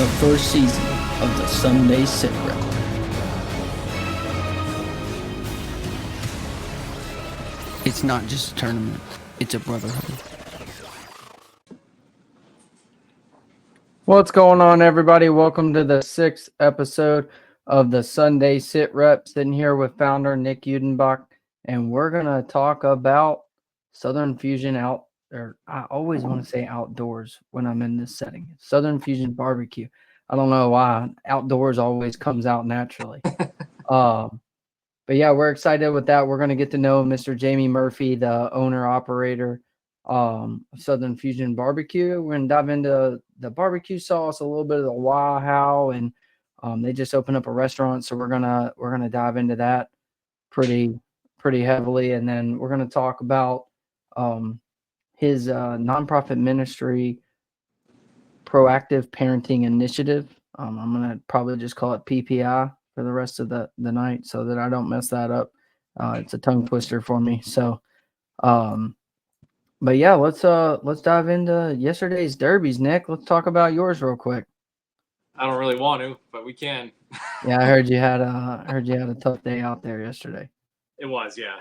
the first season of the Sunday SITREP. It's not just a tournament, it's a brotherhood. What's going on, everybody? Welcome to the 6th episode of the Sunday SITREP. Sitting here with founder Nick Udenbach, and we're going to talk about Southern Fusion I always want to say outdoors when I'm in this setting. Southern Fusion BBQ. I don't know why. Outdoors always comes out naturally. But yeah, we're excited with that. We're going to get to know Mr. Jamie Murphy, the owner-operator of Southern Fusion BBQ. We're going to dive into the barbecue sauce, a little bit of the why, how, and they just opened up a restaurant, so we're gonna dive into that pretty heavily, and then we're gonna talk about his nonprofit ministry, Proactive Parenting Initiative. I'm gonna probably just call it PPI for the rest of the night so that I don't mess that up. It's a tongue twister for me. So, but yeah, let's dive into yesterday's derbies, Nick. Let's talk about yours real quick. I don't really want to, but we can. Yeah, I heard you had a tough day out there yesterday. It was, yeah.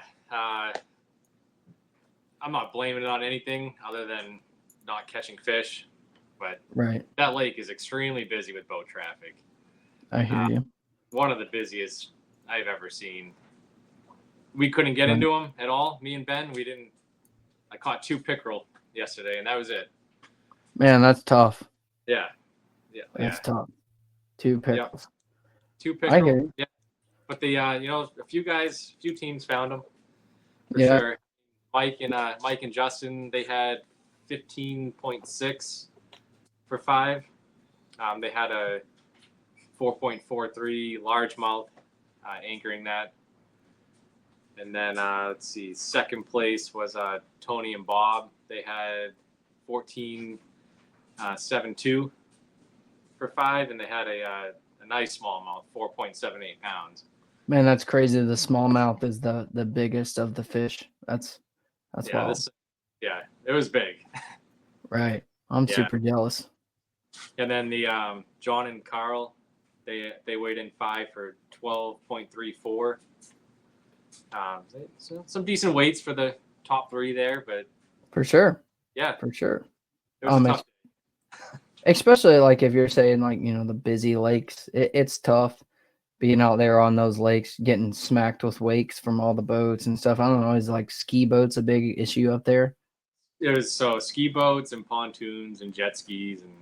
I'm not blaming it on anything other than not catching fish, but Right. that lake is extremely busy with boat traffic. I hear you. One of the busiest I've ever seen. We couldn't get into them at all. Me and Ben, we didn't. I caught 2 pickerel yesterday, and that was it. Man, that's tough. Yeah. That's tough. 2 pickles. Yep. 2 pickerel. I hear you. Yeah. But a few teams found them. For Yeah. sure. Mike and Justin, they had 15.6 for 5. They had a 4.43 largemouth anchoring that. And then let's see, second place was Tony and Bob. They had 14.72 for 5, and they had a nice smallmouth, 4.78 pounds. Man, that's crazy. The smallmouth is the biggest of the fish. That's wild. It was big. Right. I'm super jealous. And then the John and Carl, they weighed in 5 for 12.34. Some decent weights for the top 3 there, but For sure. yeah, For sure. it was a tough. Especially like if you're saying like, the busy lakes, it's tough being out there on those lakes, getting smacked with wakes from all the boats and stuff. I don't know. Is like ski boats a big issue up there? It was ski boats and pontoons and jet skis and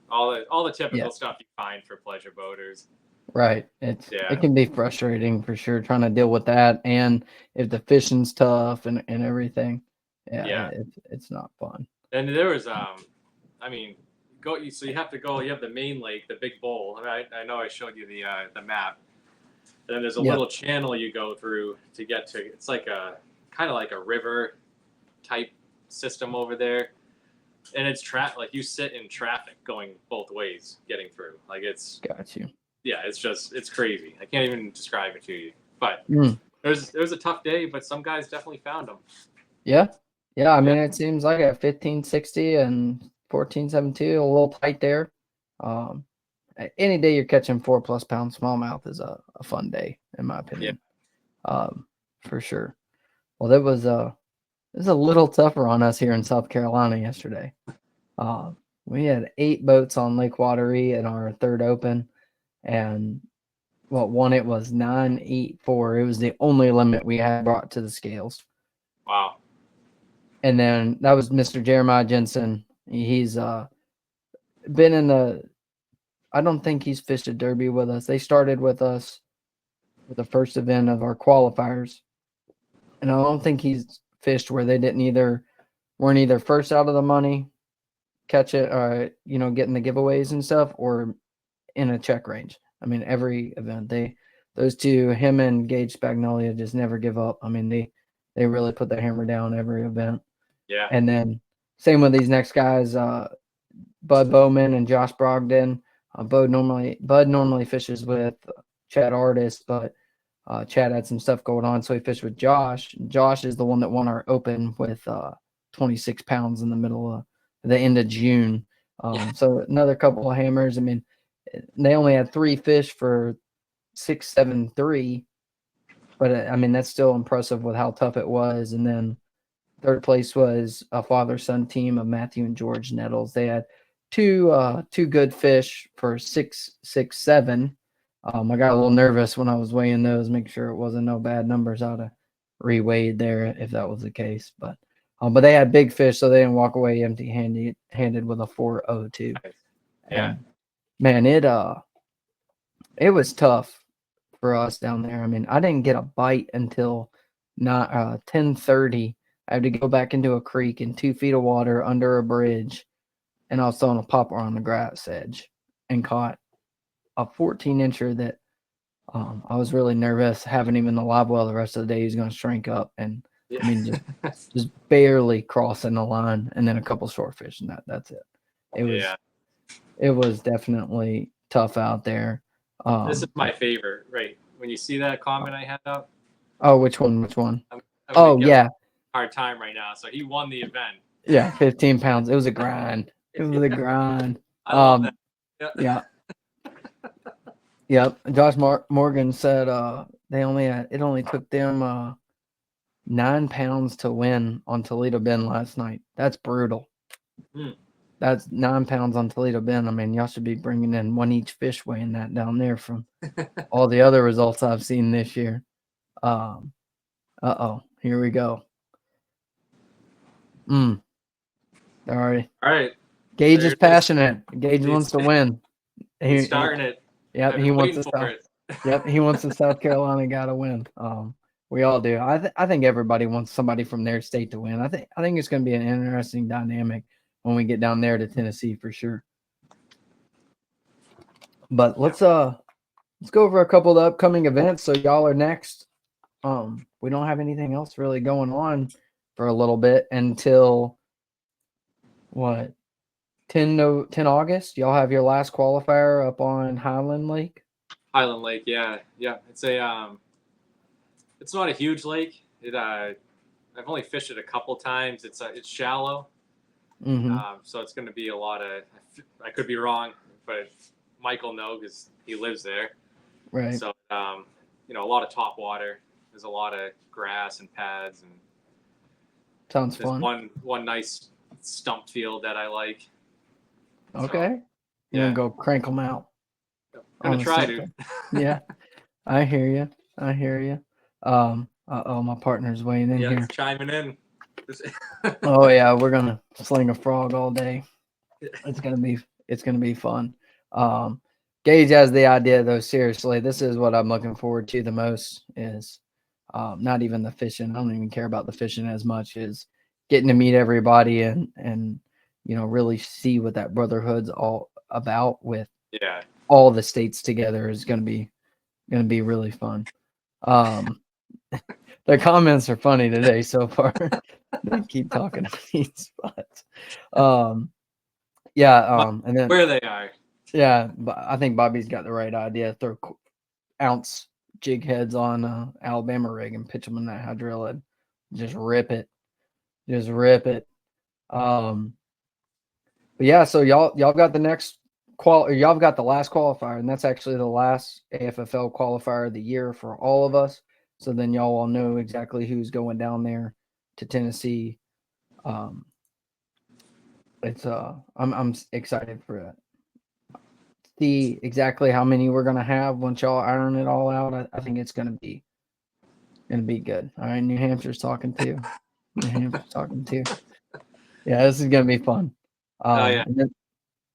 all the typical stuff you find for pleasure boaters. Right. It can be frustrating for sure trying to deal with that, and if the fishing's tough and everything. Yeah. It's not fun. And there was so you have to go. You have the main lake, the big bowl. I know I showed you the map. And then there's a little channel you go through to get to. It's like kind of like a river type system over there, and it's like you sit in traffic going both ways getting through. Like it's Got you. Yeah, it's crazy. I can't even describe it to you. But it was a tough day, but some guys definitely found them. Yeah. I mean, it seems like a 1560 and 1472, a little tight there. Any day you're catching 4+ pound smallmouth is a fun day, in my opinion. For sure. Well, it was a little tougher on us here in South Carolina yesterday. We had 8 boats on Lake Wateree in our third open, and won it was 984. It was the only limit we had brought to the scales. Wow. And then that was Mr. Jeremiah Jensen. He's been in I don't think he's fished a derby with us. They started with us with the first event of our qualifiers. And I don't think he's fished where they weren't either first out of the money, catch it, or, getting the giveaways and stuff, or in a check range. I mean, every event, those two, him and Gage Spagnolia, just never give up. I mean, they really put the hammer down every event. Yeah. And then same with these next guys, Bud Bowman and Josh Brogdon. Bud normally fishes with Chad Artist, but Chad had some stuff going on, so he fished with Josh. Josh is the one that won our open with 26 pounds in the middle of the end of June. So another couple of hammers. I mean, they only had 3 fish for 673, but I mean that's still impressive with how tough it was. And then third place was a father-son team of Matthew and George Nettles. They had two good fish for 667. I got a little nervous when I was weighing those, make sure it wasn't no bad numbers. I'd have reweighed there if that was the case. But they had big fish, so they didn't walk away empty-handed with a 402. Yeah. And man, it was tough for us down there. I mean, I didn't get a bite until not 10:30. I had to go back into a creek in 2 feet of water under a bridge, and I was throwing a popper on the grass edge and caught a 14-incher that I was really nervous having him in the live well the rest of the day. He's going to shrink up, and I mean just barely crossing the line, and then a couple short fish, and that's it. It was definitely tough out there. This is my favorite, right? When you see that comment I had up. Oh, which one? I'm yeah. Hard time right now. So he won the event. Yeah, 15 pounds. It was a grind. It was a grind. I love that. Yeah. Yep. Josh Morgan said it only took them 9 pounds to win on Toledo Bend last night. That's brutal. That's 9 pounds on Toledo Bend. I mean, y'all should be bringing in 1 each fish weighing that down there from all the other results I've seen this year. Here we go. All right. Gage is passionate. Gage wants to win. He's starting it. Yep, he wants to. Yep, he wants the South Carolina guy to win. We all do. I think everybody wants somebody from their state to win. I think it's going to be an interesting dynamic when we get down there to Tennessee for sure. But let's go over a couple of the upcoming events. So y'all are next. We don't have anything else really going on for a little bit until what? 10 August. Y'all have your last qualifier up on Highland Lake. Highland Lake, yeah. It's it's not a huge lake. I've only fished it a couple times. It's shallow, so it's going to be a lot of. I could be wrong, but Michael knows because he lives there. Right. So a lot of top water. There's a lot of grass and pads and. Sounds fun. One nice stump field that I like. Okay. So, you're gonna go crank them out. I'm gonna try to. Yeah, I hear you. My partner's weighing in here. He's chiming in. Oh yeah, we're gonna sling a frog all day. It's gonna be fun. Gage has the idea though. Seriously, this is what I'm looking forward to the most. Is not even the fishing. I don't even care about the fishing as much as getting to meet everybody and really see what that brotherhood's all about with all the states together is going to be really fun. The comments are funny today so far. They keep talking on these spots. And then where they are. Yeah, but I think Bobby's got the right idea. Throw ounce jig heads on Alabama rig and pitch them in that hydrilla and just rip it. But yeah, so y'all got the next y'all got the last qualifier, and that's actually the last AFFL qualifier of the year for all of us. So then y'all all know exactly who's going down there to Tennessee. I'm excited for that. See exactly how many we're gonna have once y'all iron it all out. I think it's gonna be good. All right, New Hampshire's talking too. Yeah, this is gonna be fun. And then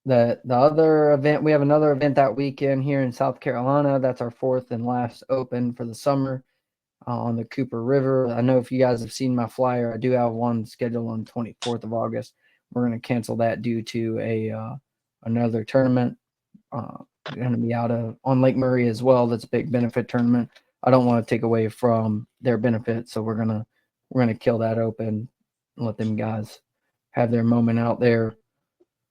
the other event, we have another event that weekend here in South Carolina. That's our 4th and last open for the summer on the Cooper River. I know if you guys have seen my flyer, I do have one scheduled on 24th of August. We're going to cancel that due to another tournament. Going to be on Lake Murray as well. That's a big benefit tournament. I don't want to take away from their benefit, so we're gonna kill that open and let them guys have their moment out there.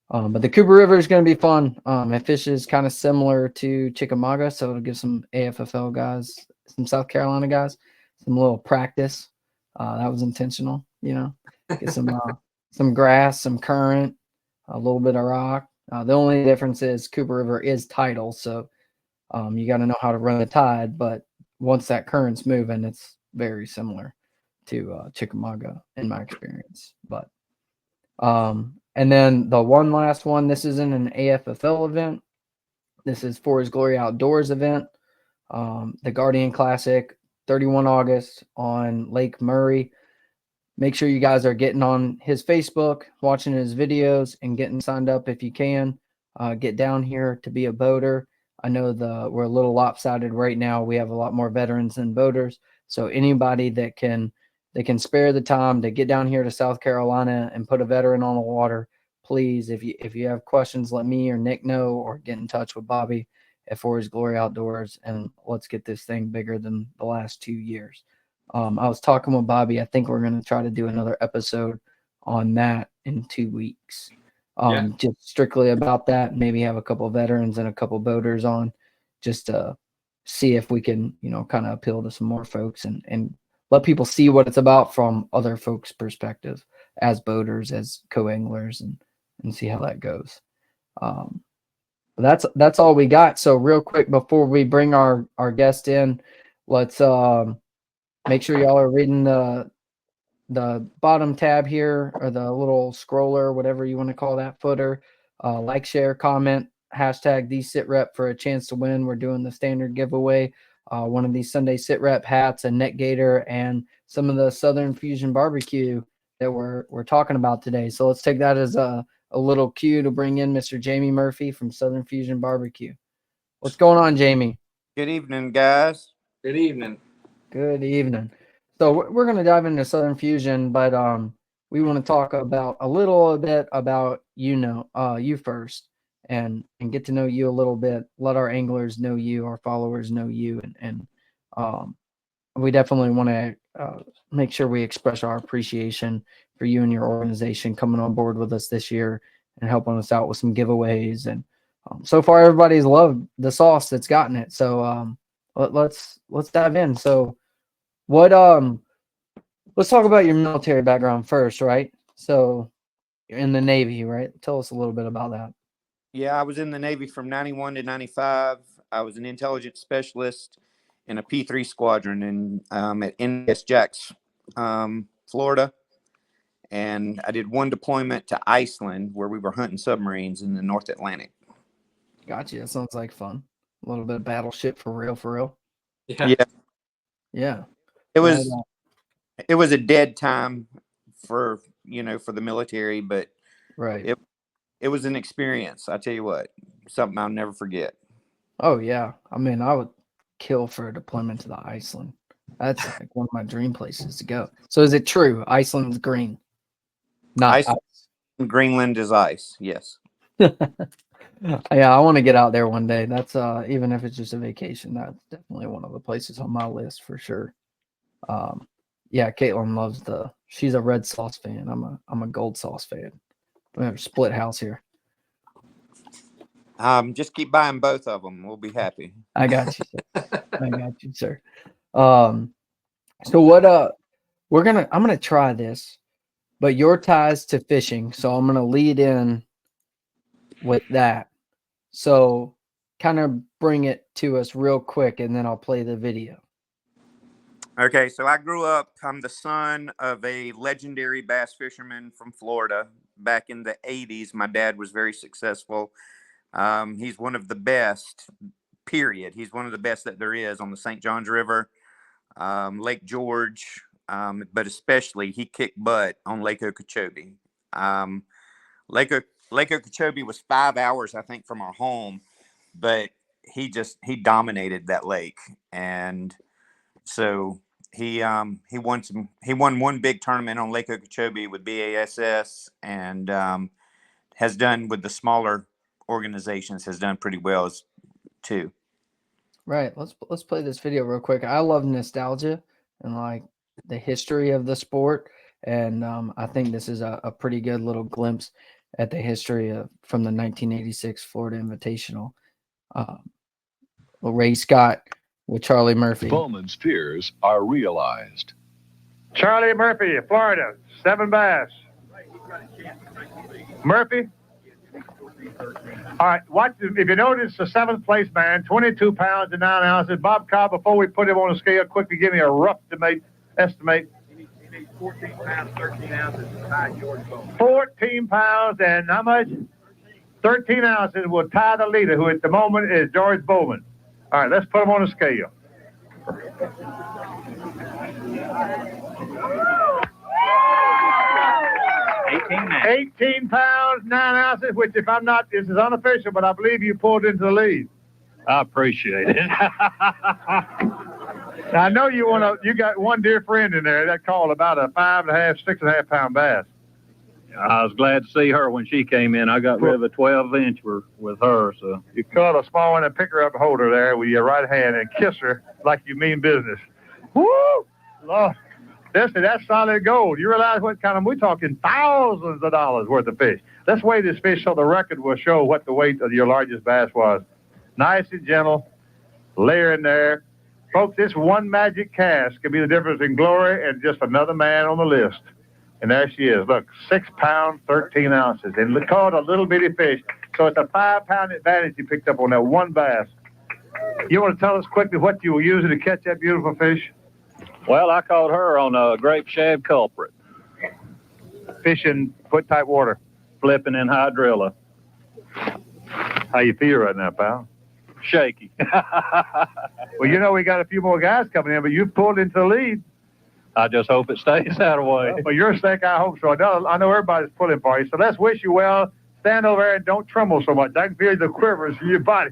But the Cooper River is going to be fun. It fishes kind of similar to Chickamauga, so it'll give some AFFL guys, some South Carolina guys, some little practice. That was intentional, get some grass, some current, a little bit of rock, The only difference is Cooper River is tidal, so you got to know how to run the tide. But once that current's moving, it's very similar to Chickamauga in my experience. But and then the one last one, this isn't an AFFL event. This is For His Glory Outdoors event. The Guardian Classic, 31 August on Lake Murray. Make sure you guys are getting on his Facebook, watching his videos, and getting signed up if you can. Get down here to be a boater. I know we're a little lopsided right now. We have a lot more veterans than boaters. So anybody that can spare the time to get down here to South Carolina and put a veteran on the water, please. If you have questions, let me or Nick know, or get in touch with Bobby at For His Glory Outdoors, and let's get this thing bigger than the last 2 years. I was talking with Bobby. I think we're going to try to do another episode on that in 2 weeks. Just strictly about that. Maybe have a couple of veterans and a couple of boaters on, just to see if we can, kind of appeal to some more folks and let people see what it's about from other folks' perspective as boaters, as co-anglers, and see how that goes. That's all we got. So real quick before we bring our guest in, let's make sure y'all are reading the bottom tab here, or the little scroller, whatever you want to call that footer. Like, share, comment, hashtag the SITREP for a chance to win. We're doing the standard giveaway. One of these Sunday SITREP hats, a neck gaiter, and some of the Southern Fusion BBQ that we're talking about today. So let's take that as a little cue to bring in Mr. Jamie Murphy from Southern Fusion BBQ. What's going on, Jamie? Good evening, guys. Good evening. Good evening. So we're going to dive into Southern Fusion, but we want to talk about a little bit about you first, and get to know you a little bit. Let our anglers know you, our followers know you, and we definitely want to make sure we express our appreciation for you and your organization coming on board with us this year and helping us out with some giveaways. And so far, everybody's loved the sauce that's gotten it. So let's dive in. So let's talk about your military background first, right? So you're in the Navy, right? Tell us a little bit about that. Yeah, I was in the Navy from 91 to 95. I was an intelligence specialist in a P3 squadron at NS Jacks, Florida. And I did one deployment to Iceland where we were hunting submarines in the North Atlantic. Gotcha. That sounds like fun. A little bit of battleship for real. Yeah. It was a dead time for the military, but right. It was an experience. I tell you what, something I'll never forget. Oh yeah. I mean, I would kill for a deployment to the Iceland. That's like one of my dream places to go. So is it true? Iceland's green. Not ice. Greenland is ice. Yes. Yeah, I want to get out there one day. That's even if it's just a vacation, that's definitely one of the places on my list for sure. Yeah, Caitlin loves she's a red sauce fan. I'm a gold sauce fan. We have a split house here. Just keep buying both of them. We'll be happy. I got you, sir. I got you, sir. So what I'm gonna try this, but your ties to fishing. So I'm gonna lead in with that. So kind of bring it to us real quick, and then I'll play the video. Okay, so I grew up, I'm the son of a legendary bass fisherman from Florida. Back in the 80s, my dad was very successful. He's one of the best, period. He's one of the best that there is on the St. Johns River, Lake George, but especially he kicked butt on Lake Okeechobee. Lake Okeechobee was 5 hours, I think, from our home, but he dominated that lake. And so he won one big tournament on Lake Okeechobee with BASS, and has done with the smaller organizations, has done pretty well too. Right. Let's play this video real quick. I love nostalgia and like the history of the sport, and I think this is a pretty good little glimpse at the history from the 1986 Florida Invitational. Ray Scott with Charlie Murphy. Bowman's fears are realized. Charlie Murphy, Florida, 7 bass. Murphy, All right, if you notice the seventh place man, 22 pounds and 9 ounces. Bob Cobb, before we put him on the scale, quickly give me a rough estimate. He needs 14 pounds, 13 ounces to tie George Bowman. 14 pounds and how much? 13 ounces will tie the leader, who at the moment is George Bowman. All right, let's put him on the scale. 18 pounds, 9 ounces, which if I'm not, this is unofficial, but I believe you pulled into the lead. I appreciate it. Now, I know you got one dear friend in there that called about a 5.5, 6.5 pound bass. I was glad to see her when she came in. I got rid of a 12-inch with her. So you cut a small one and pick her up, hold her there with your right hand and kiss her like you mean business. Woo! Lord. That's solid gold. You realize what kind of, we're talking thousands of dollars worth of fish. Let's weigh this fish so the record will show what the weight of your largest bass was. Nice and gentle, layer in there. Folks, this one magic cast can be the difference in glory and just another man on the list. And there she is. Look, 6 pounds, 13 ounces. And caught a little bitty fish. So it's a 5-pound advantage you picked up on that one bass. You want to tell us quickly what you were using to catch that beautiful fish? Well, I caught her on a grape shad culprit. Fishing what type water? Flipping in hydrilla. How you feel right now, pal? Shaky. Well, you know we got a few more guys coming in, but you pulled into the lead. I just hope it stays that way. For your sake, I hope so. I know everybody's pulling for you, so let's wish you well. Stand over there and don't tremble so much. I can feel the quivers in your body.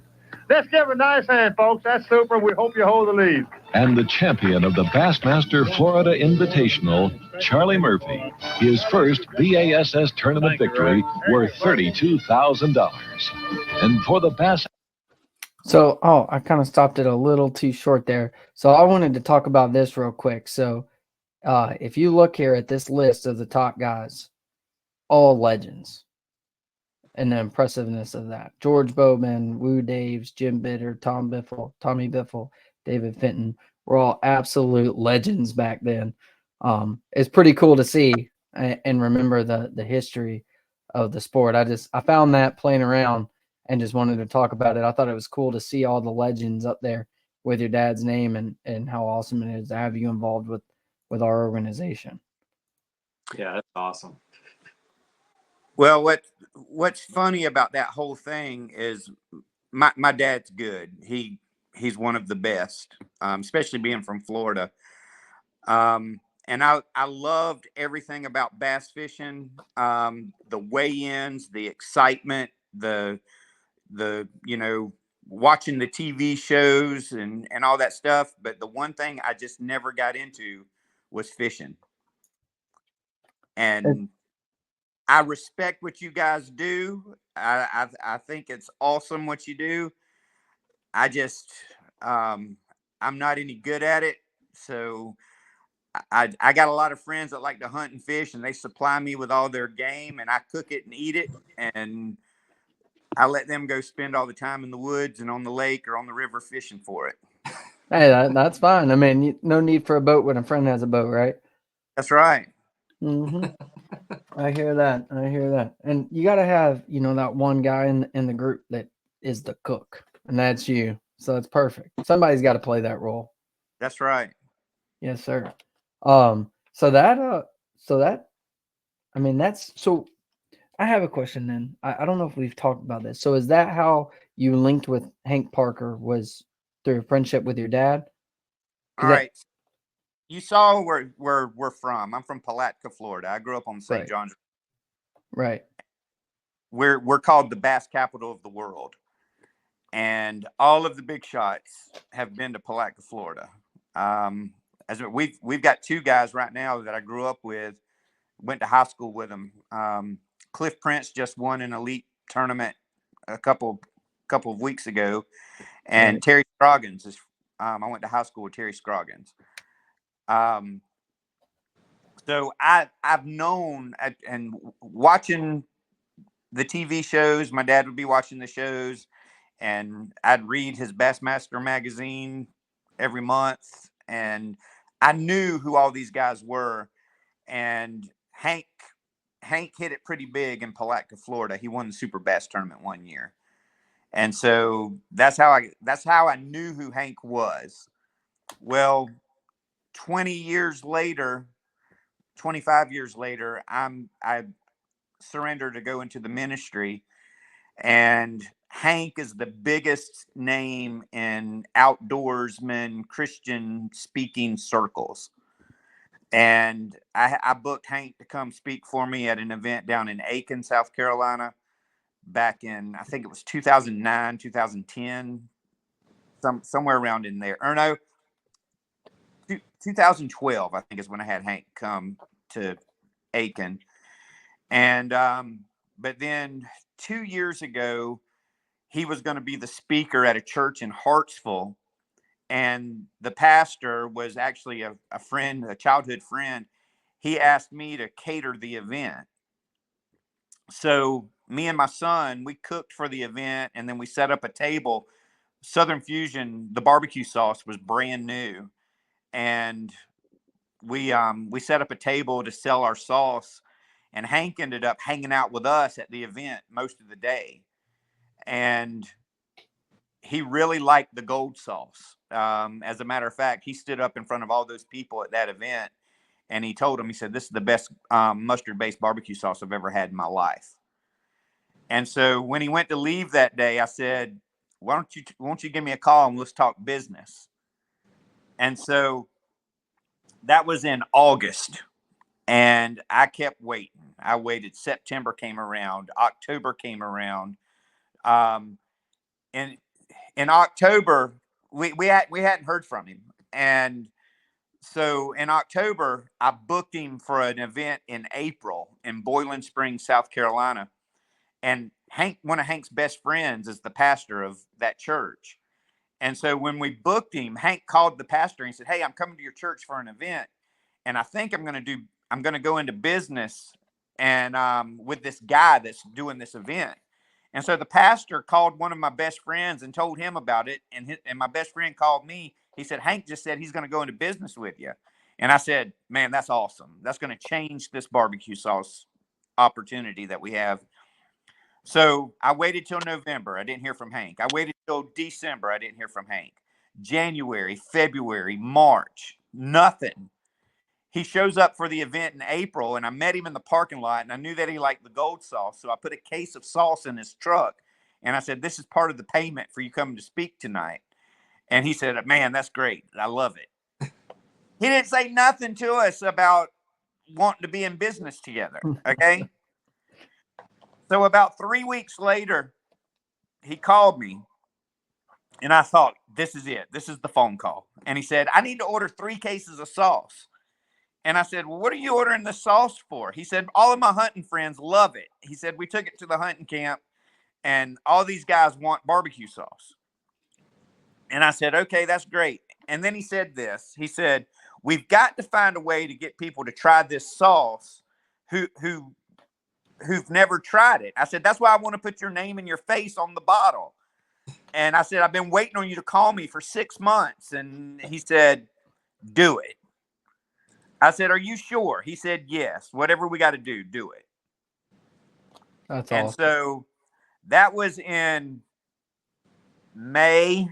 Let's give a nice hand, folks. That's super. We hope you hold the lead. And the champion of the Bassmaster Florida Invitational, Charlie Murphy, his first BASS tournament victory worth $32,000. And for the Bass... So, I kind of stopped it a little too short there. So I wanted to talk about this real quick. So if you look here at this list of the top guys, all legends. And the impressiveness of that. George Bowman, Woo Daves, Jim Bitter, Tommy Biffle, David Fenton were all absolute legends back then. It's pretty cool to see and remember the history of the sport. I found that playing around and just wanted to talk about it. I thought it was cool to see all the legends up there with your dad's name and how awesome it is to have you involved with our organization. Yeah, that's awesome. Well, what's funny about that whole thing is my dad's good. He's one of the best, especially being from Florida. And I loved everything about bass fishing, the weigh-ins, the excitement, the watching the TV shows and all that stuff. But the one thing I just never got into was fishing. And I respect what you guys do. I think it's awesome what you do. I just I'm not any good at it. So I got a lot of friends that like to hunt and fish, and they supply me with all their game, and I cook it and eat it, and I let them go spend all the time in the woods and on the lake or on the river fishing for it. Hey, that's fine. I mean, no need for a boat when a friend has a boat, right? That's right. Mm-hmm. I hear that. And you got to have, that one guy in the group that is the cook, and that's you. So it's perfect. Somebody's got to play that role. That's right. Yes, sir. So I have a question then. I don't know if we've talked about this. So is that how you linked with Hank Parker, was through a friendship with your dad? All right. You saw where we're from. I'm from Palatka, Florida. I grew up on St. John's. Right. We're called the bass capital of the world. And all of the big shots have been to Palatka, Florida. As we've got two guys right now that I grew up with, went to high school with them. Cliff Prince just won an elite tournament a couple of weeks ago, and Terry Scroggins is. I went to high school with Terry Scroggins. So I've known and watching the TV shows. My dad would be watching the shows, and I'd read his Bassmaster magazine every month, and I knew who all these guys were. And Hank Hank hit it pretty big in Palatka, Florida. He won the Super Bass tournament one year. And so that's how I knew who Hank was. Well, 20 years later, 25 years later, I surrendered to go into the ministry, and Hank is the biggest name in outdoorsman Christian speaking circles. And I booked Hank to come speak for me at an event down in Aiken, South Carolina, back in, I think it was 2009, 2010, somewhere around in there. Or no, 2012, I think, is when I had Hank come to Aiken. And but then 2 years ago, he was going to be the speaker at a church in Hartsville. And the pastor was actually a friend, a childhood friend. He asked me to cater the event. So me and my son, we cooked for the event, and then we set up a table. Southern Fusion, the barbecue sauce was brand new. And we set up a table to sell our sauce. And Hank ended up hanging out with us at the event most of the day. And he really liked the gold sauce. As a matter of fact, he stood up in front of all those people at that event, and he told them, he said, "This is the best mustard-based barbecue sauce I've ever had in my life." And so when he went to leave that day, I said, won't you give me a call and let's talk business? And so that was in August, and I kept waiting. I waited. September came around. October came around. And in October, we hadn't heard from him. And so in October, I booked him for an event in April in Boiling Springs, South Carolina. And Hank, one of Hank's best friends, is the pastor of that church. And so when we booked him, Hank called the pastor and said, "Hey, I'm coming to your church for an event, and I think I'm going to go into business and with this guy that's doing this event." And so the pastor called one of my best friends and told him about it. And my best friend called me. He said, "Hank just said he's going to go into business with you." And I said, "Man, that's awesome. That's going to change this barbecue sauce opportunity that we have." So I waited till November. I didn't hear from Hank. I waited till December. I didn't hear from Hank. January, February, March, nothing. He shows up for the event in April, and I met him in the parking lot, and I knew that he liked the gold sauce. So I put a case of sauce in his truck, and I said, "This is part of the payment for you coming to speak tonight." And he said, "Man, that's great. I love it." He didn't say nothing to us about wanting to be in business together. Okay. So about 3 weeks later, he called me, and I thought, this is it. This is the phone call. And he said, "I need to order 3 cases of sauce." And I said, "Well, what are you ordering the sauce for?" He said, "All of my hunting friends love it." He said, "We took it to the hunting camp, and all these guys want barbecue sauce." And I said, "Okay, that's great." And then he said this. He said, "We've got to find a way to get people to try this sauce who've never tried it." I said, "That's why I want to put your name and your face on the bottle." And I said, "I've been waiting on you to call me for 6 months." And he said, "Do it." I said, "Are you sure?" He said, "Yes. Whatever we got to do, do it." That's And awesome. so that was in May,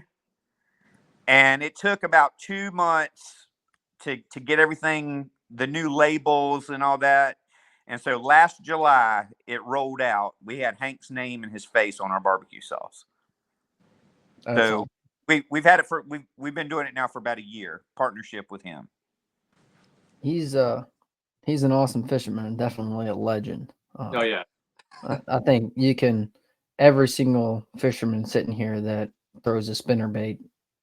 and it took about 2 months to get everything, the new labels and all that. And so last July, it rolled out. We had Hank's name and his face on our barbecue sauce. That's So awesome. we've had it for we've been doing it now for about a year, partnership with him. He's an awesome fisherman and definitely a legend. Oh yeah. I think every single fisherman sitting here that throws a spinnerbait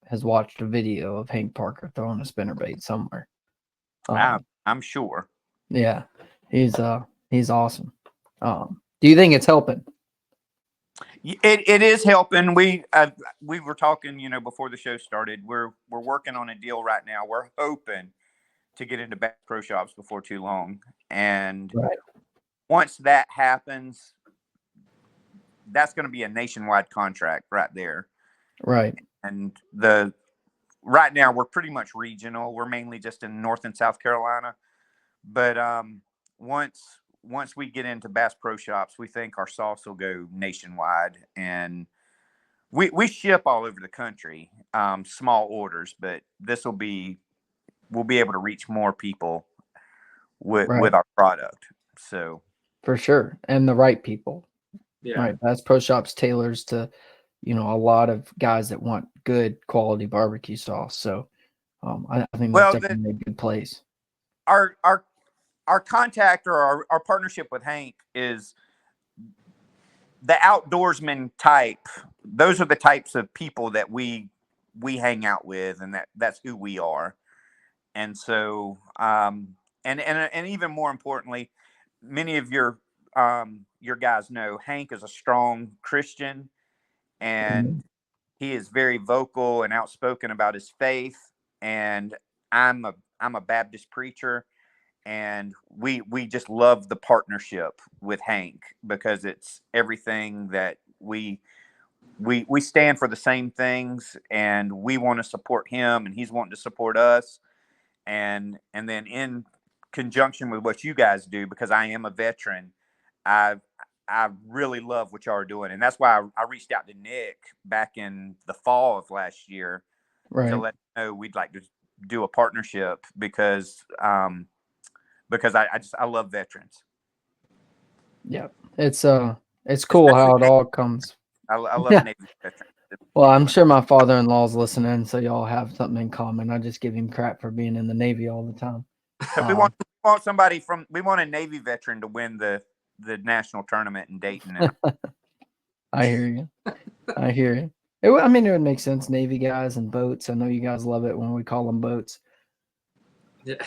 has watched a video of Hank Parker throwing a spinnerbait somewhere. I'm sure. Yeah, he's awesome. Do you think it's helping? It is helping. We were talking, before the show started. We're working on a deal right now. We're hoping to get into Bass Pro Shops before too long, and Right. once that happens, that's going to be a nationwide contract right there. Right. And right now we're pretty much regional. We're mainly just in North and South Carolina, but once once we get into Bass Pro Shops, we think our sauce will go nationwide, and we ship all over the country, small orders, but we'll be able to reach more people with our product. So for sure, and the right people. Yeah. Right, Bass Pro Shops tailors to, a lot of guys that want good quality barbecue sauce. So, I think that's definitely a good place. Our contact or our partnership with Hank is the outdoorsman type. Those are the types of people that we hang out with, and that's who we are. And so, and even more importantly, many of your guys know Hank is a strong Christian, and he is very vocal and outspoken about his faith. And I'm a Baptist preacher, and we just love the partnership with Hank because it's everything that we stand for the same things, and we want to support him, and he's wanting to support us. And then in conjunction with what you guys do, because I am a veteran, I really love what y'all are doing. And that's why I reached out to Nick back in the fall of last year to let him know we'd like to do a partnership because I love veterans. Yeah. It's cool how it all comes. I love Navy veterans. Well, I'm sure my father-in-law's listening, so y'all have something in common. I just give him crap for being in the Navy all the time. We want a Navy veteran to win the national tournament in Dayton. I hear you. I hear you. It would make sense. Navy guys and boats. I know you guys love it when we call them boats. Yeah.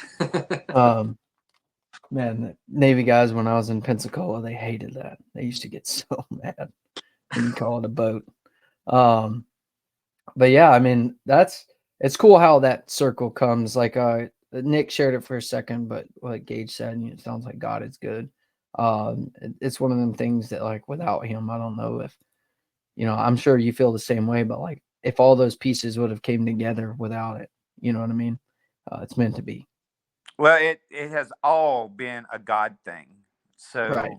Man, Navy guys, when I was in Pensacola, they hated that. They used to get so mad when you call it a boat. But yeah, it's cool how that circle comes. Like Nick shared it for a second, but like Gage said, it sounds like God is good. It's one of them things that, like, without him, I don't know if, I'm sure you feel the same way, but like if all those pieces would have came together without it, you know what I mean? It's meant to be. Well, it has all been a God thing. So,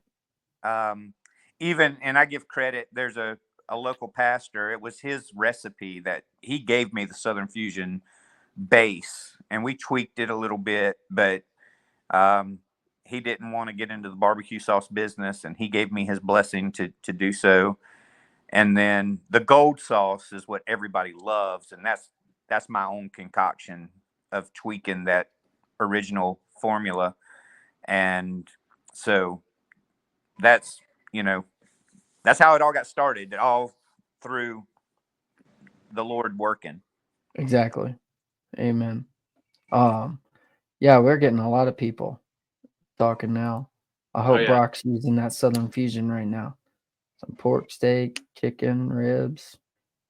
even, and I give credit, there's a local pastor, it was his recipe that he gave me, the Southern Fusion base, and we tweaked it a little bit, but he didn't want to get into the barbecue sauce business, and he gave me his blessing to do so. And then the gold sauce is what everybody loves, and that's my own concoction of tweaking that original formula. And so that's how it all got started, all through the Lord working. Exactly. Amen. Yeah, we're getting a lot of people talking now. I hope Brock's using that Southern Fusion right now. Some pork steak, chicken, ribs,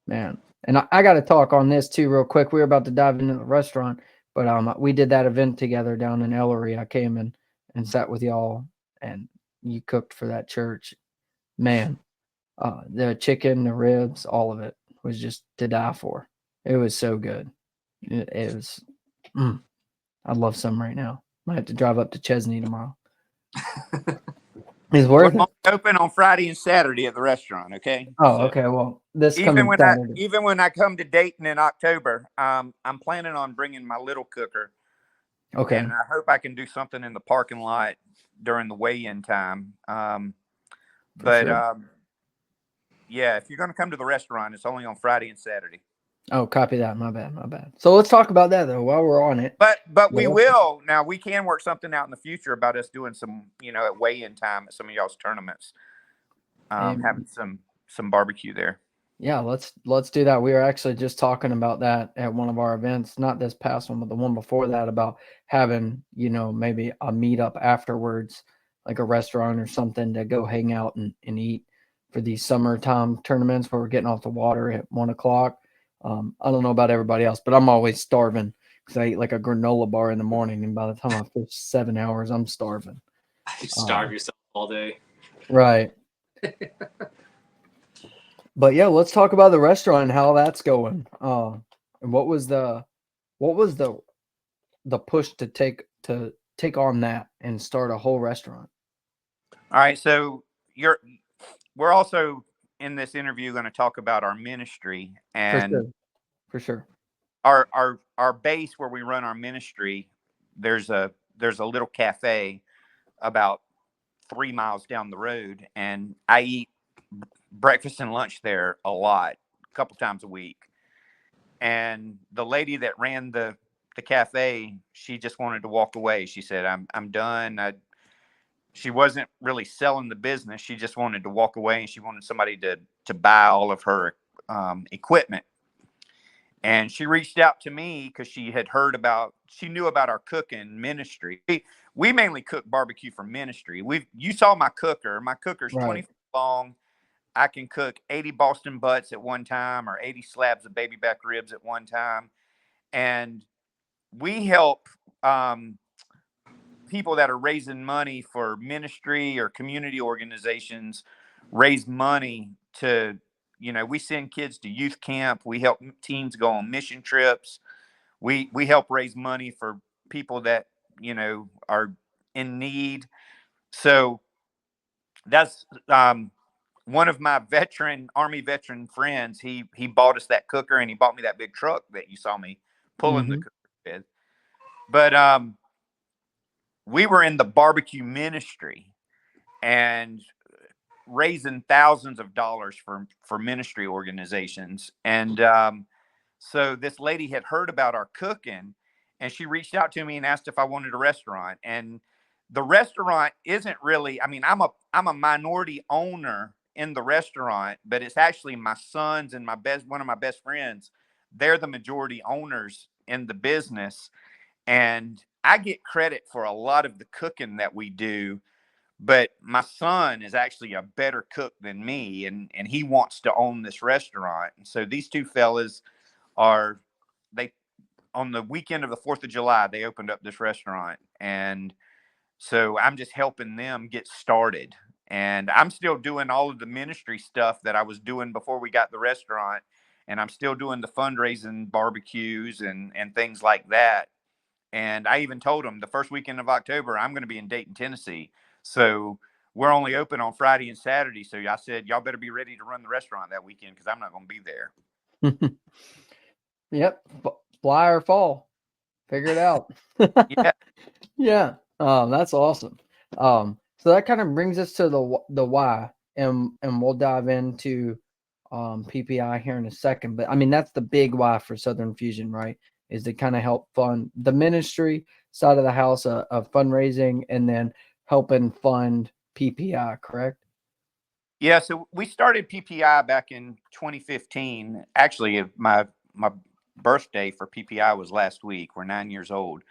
man. And I got to talk on this too real quick. We were about to dive into the restaurant, but we did that event together down in Ellery. I came in and sat with y'all, and you cooked for that church. Man, the chicken, the ribs, all of it was just to die for. It was so good. It was, I'd love some right now. Might have to drive up to Chesney tomorrow. It's worth it. Open on Friday and Saturday at the restaurant. Okay. Oh, okay. Well, even when I come to Dayton in October, I'm planning on bringing my little cooker. Okay. And I hope I can do something in the parking lot during the weigh-in time. Yeah, if you're going to come to the restaurant, it's only on Friday and Saturday. Oh, copy that. My bad. So let's talk about that though while we're on it. But we will. Now we can work something out in the future about us doing some, at weigh-in time at some of y'all's tournaments, having some barbecue there. Yeah, let's do that. We were actually just talking about that at one of our events, not this past one, but the one before that, about having, maybe a meetup afterwards, like a restaurant or something, to go hang out and eat for these summertime tournaments where we're getting off the water at 1:00. I don't know about everybody else, but I'm always starving because I eat like a granola bar in the morning, and by the time I fish 7 hours, I'm starving. You starve yourself all day. Right. But yeah, let's talk about the restaurant and how that's going. And what was the push to take on that and start a whole restaurant? All right. So we're also in this interview going to talk about our ministry and For sure. our base where we run our ministry. There's a little cafe about 3 miles down the road, and I eat breakfast and lunch there a lot, a couple times a week. And the lady that ran the cafe, she just wanted to walk away. She said, I'm done. She wasn't really selling the business. She just wanted to walk away, and she wanted somebody to buy all of her equipment. And she reached out to me because she knew about our cooking ministry. We mainly cook barbecue for ministry. You saw my cooker. My cooker's 20 feet long. I can cook 80 Boston butts at one time, or 80 slabs of baby back ribs at one time. And we help people that are raising money for ministry or community organizations raise money to, we send kids to youth camp. We help teens go on mission trips. We help raise money for people that, are in need. So that's one of my Army veteran friends. He bought us that cooker, and he bought me that big truck that you saw me pulling the cooker with. But we were in the barbecue ministry and raising thousands of dollars for ministry organizations. And so this lady had heard about our cooking, and she reached out to me and asked if I wanted a restaurant. And the restaurant isn't really, I'm a minority owner in the restaurant, but it's actually my sons and one of my best friends. They're the majority owners in the business. And I get credit for a lot of the cooking that we do, but my son is actually a better cook than me, and he wants to own this restaurant. And so these two fellas on the weekend of the 4th of July, they opened up this restaurant. And so I'm just helping them get started. And I'm still doing all of the ministry stuff that I was doing before we got the restaurant. And I'm still doing the fundraising barbecues and things like that. And I even told them the first weekend of October, I'm going to be in Dayton, Tennessee. So we're only open on Friday and Saturday. So I said, y'all better be ready to run the restaurant that weekend, because I'm not going to be there. Yep. Fly or fall. Figure it out. Yeah. Yeah. That's awesome. So that kind of brings us to the why, and we'll dive into PPI here in a second. But that's the big why for Southern Fusion, right? Is to kind of help fund the ministry side of the house of fundraising, and then helping fund PPI, correct? Yeah. So we started PPI back in 2015. Actually, my birthday for PPI was last week. We're 9 years old.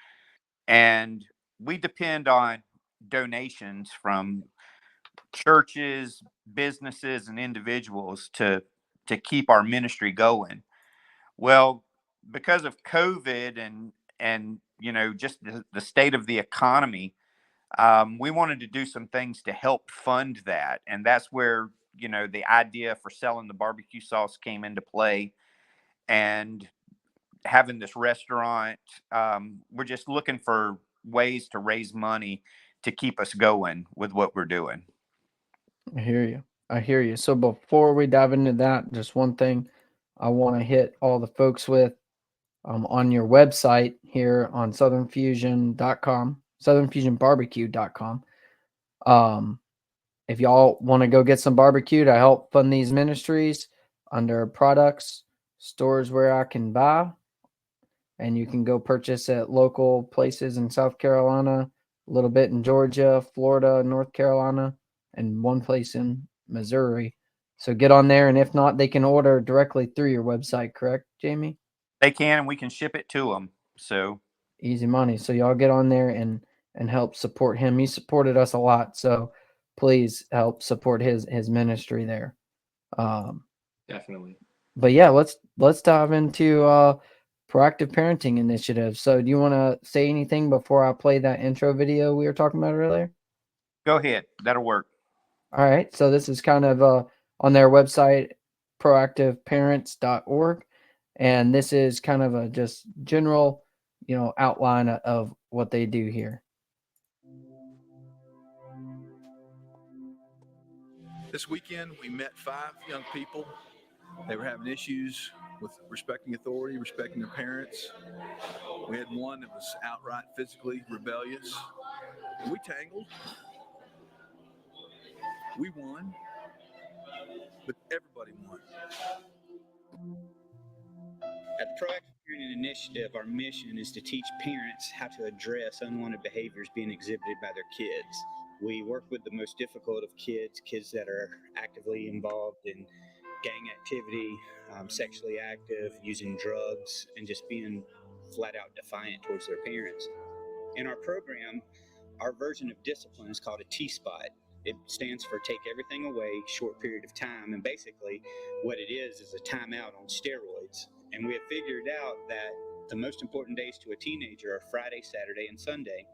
And we depend on donations from churches, businesses, and individuals to keep our ministry going. Well, because of COVID and just the state of the economy, we wanted to do some things to help fund that. And that's where, the idea for selling the barbecue sauce came into play, and having this restaurant. We're just looking for ways to raise money to keep us going with what we're doing. I hear you. So before we dive into that, just one thing I want to hit all the folks with on your website here on southernfusion.com, southernfusionbbq.com. If y'all want to go get some barbecue to help fund these ministries, under products, stores where I can buy, and you can go purchase at local places in South Carolina, a little bit in Georgia, Florida, North Carolina, and one place in Missouri. So get on there, and if not, they can order directly through your website, correct, Jamie? They can, and we can ship it to them. So easy money. So y'all get on there and help support him. He supported us a lot, so please help support his ministry there. Definitely. But yeah, let's dive into proactive parenting initiative. So do you want to say anything before I play that intro video we were talking about earlier? Go ahead. That'll work. All right. So this is kind of on their website, proactiveparents.org. And this is kind of a just general, outline of what they do here. This weekend, we met 5 young people. They were having issues with respecting authority, respecting their parents. We had one that was outright physically rebellious. We tangled. We won, but everybody won. At the Proactive Parenting Initiative, our mission is to teach parents how to address unwanted behaviors being exhibited by their kids. We work with the most difficult of kids that are actively involved in gang activity, sexually active, using drugs, and just being flat out defiant towards their parents. In our program, our version of discipline is called a T-spot. It stands for take everything away, short period of time. And basically what it is a timeout on steroids. And we have figured out that the most important days to a teenager are Friday, Saturday, and Sunday.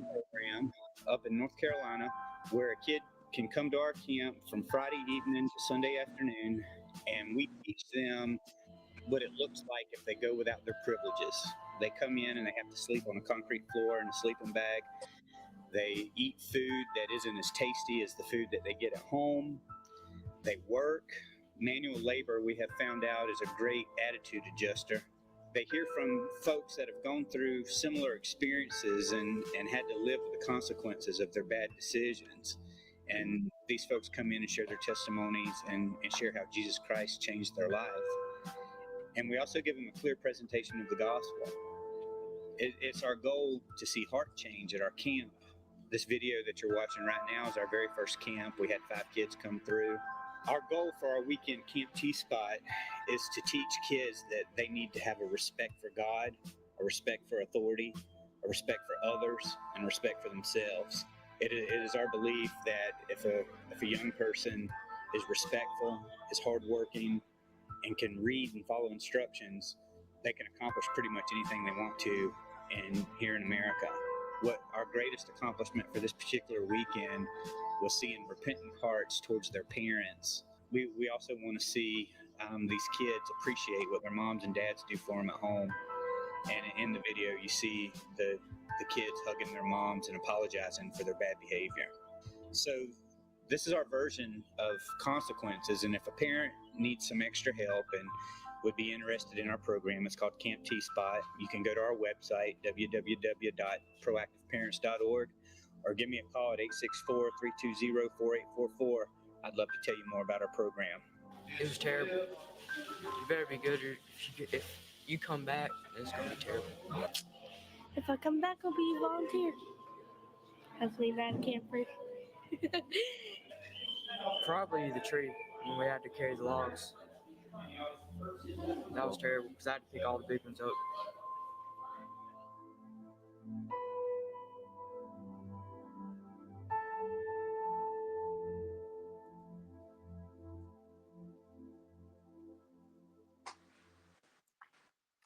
Program up in North Carolina where a kid can come to our camp from Friday evening to Sunday afternoon, and we teach them what it looks like if they go without their privileges. They come in and they have to sleep on a concrete floor in a sleeping bag. They eat food that isn't as tasty as the food that they get at home. They work. Manual labor, we have found out, is a great attitude adjuster. They hear from folks that have gone through similar experiences and had to live with the consequences of their bad decisions. And these folks come in and share their testimonies and share how Jesus Christ changed their life. And we also give them a clear presentation of the gospel. It's our goal to see heart change at our camp. This video that you're watching right now is our very first camp. We had 5 kids come through. Our goal for our weekend Camp T-Spot is to teach kids that they need to have a respect for God, a respect for authority, a respect for others, and respect for themselves. It is our belief that if a young person is respectful, is hardworking, and can read and follow instructions, they can accomplish pretty much anything they want to here in America. What our greatest accomplishment for this particular weekend was seeing repentant hearts towards their parents. We also want to see these kids appreciate what their moms and dads do for them at home. And in the video, you see the kids hugging their moms and apologizing for their bad behavior. So this is our version of consequences. And if a parent needs some extra help and would be interested in our program, it's called Camp T-Spot. You can go to our website, www.proactiveparents.org, or give me a call at 864-320-4844. I'd love to tell you more about our program. It was terrible. You better be good, or if you come back, it's going to be terrible. If I come back, I'll be a volunteer. Hopefully, bad camper. Probably the tree when we had to carry the logs. That was terrible because I had to pick all the big ones up.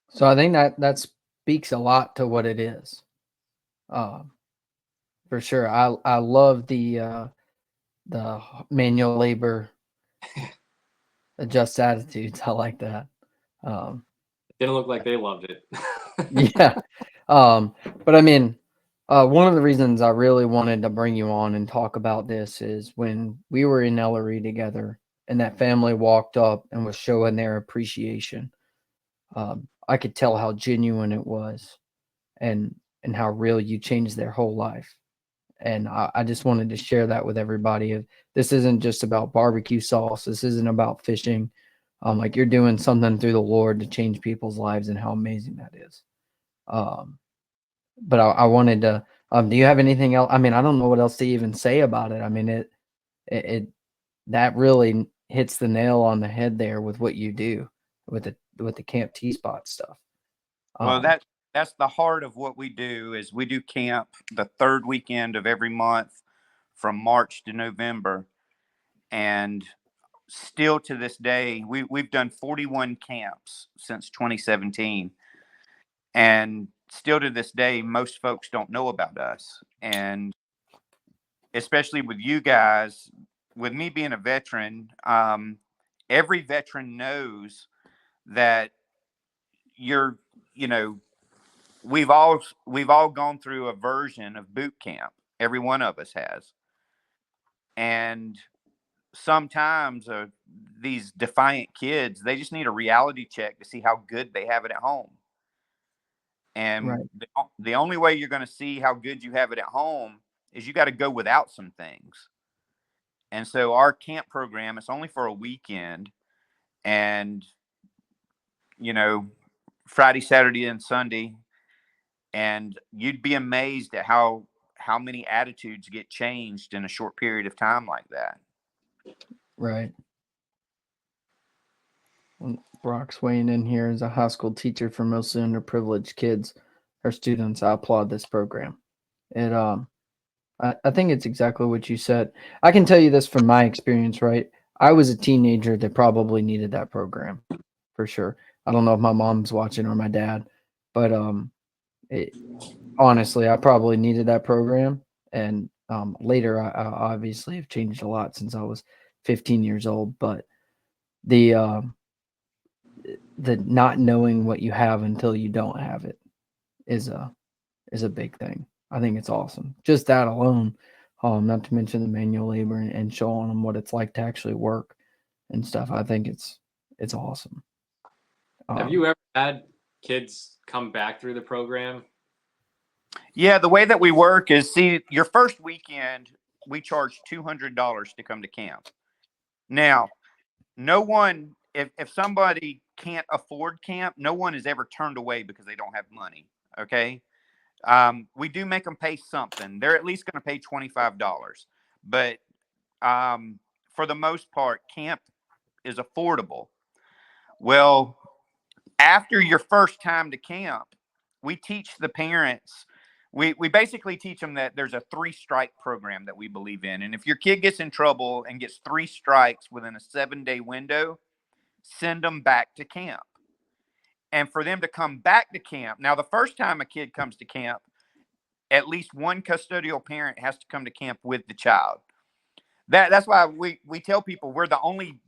So I think that speaks a lot to what it is. For sure. I love the manual labor adjust attitudes. I like that. Didn't look like they loved it. Yeah. But I mean, one of the reasons I really wanted to bring you on and talk about this is when we were in Ellery together and that family walked up and was showing their appreciation. I could tell how genuine it was and how real you changed their whole life. And I just wanted to share that with everybody. This isn't just about barbecue sauce. This isn't about fishing. Like you're doing something through the Lord to change people's lives and how amazing that is. But I wanted to, do you have anything else? I mean, I don't know what else to even say about it. I mean, it that really hits the nail on the head there with what you do with the Camp T-Spot stuff. Well, that's the heart of what we do is we do camp the third weekend of every month from March to November. And still to this day, we've done 41 camps since 2017. And still to this day, most folks don't know about us. And especially with you guys, with me being a veteran, every veteran knows that we've all gone through a version of boot camp. Every one of us has. And sometimes these defiant kids, they just need a reality check to see how good they have it at home. And Right. the only way you're going to see how good you have it at home is you got to go without some things. And so our camp program, it's only for a weekend. And, Friday, Saturday, and Sunday. And you'd be amazed at how many attitudes get changed in a short period of time like that. Right. Brock's weighing in here as a high school teacher for mostly underprivileged kids or students. I applaud this program. I think it's exactly what you said. I can tell you this from my experience, right? I was a teenager that probably needed that program for sure. I don't know if my mom's watching or my dad, but honestly, I probably needed that program. And later, I obviously have changed a lot since I was 15 years old. But the not knowing what you have until you don't have it is a big thing. I think it's awesome. Just that alone, not to mention the manual labor and showing them what it's like to actually work and stuff. I think it's awesome. Have you ever had kids come back through the program? Yeah, the way that we work is, see, your first weekend, we charge $200 to come to camp. Now, no one, if somebody can't afford camp, no one is ever turned away because they don't have money. Okay. We do make them pay something. They're at least going to pay $25. But for the most part, camp is affordable. Well, after your first time to camp, we teach the parents. We basically teach them that there's a 3-strike program that we believe in. And if your kid gets in trouble and gets 3 strikes within a 7-day window, send them back to camp. And for them to come back to camp, now the first time a kid comes to camp, at least one custodial parent has to come to camp with the child. That's why we tell people we're the only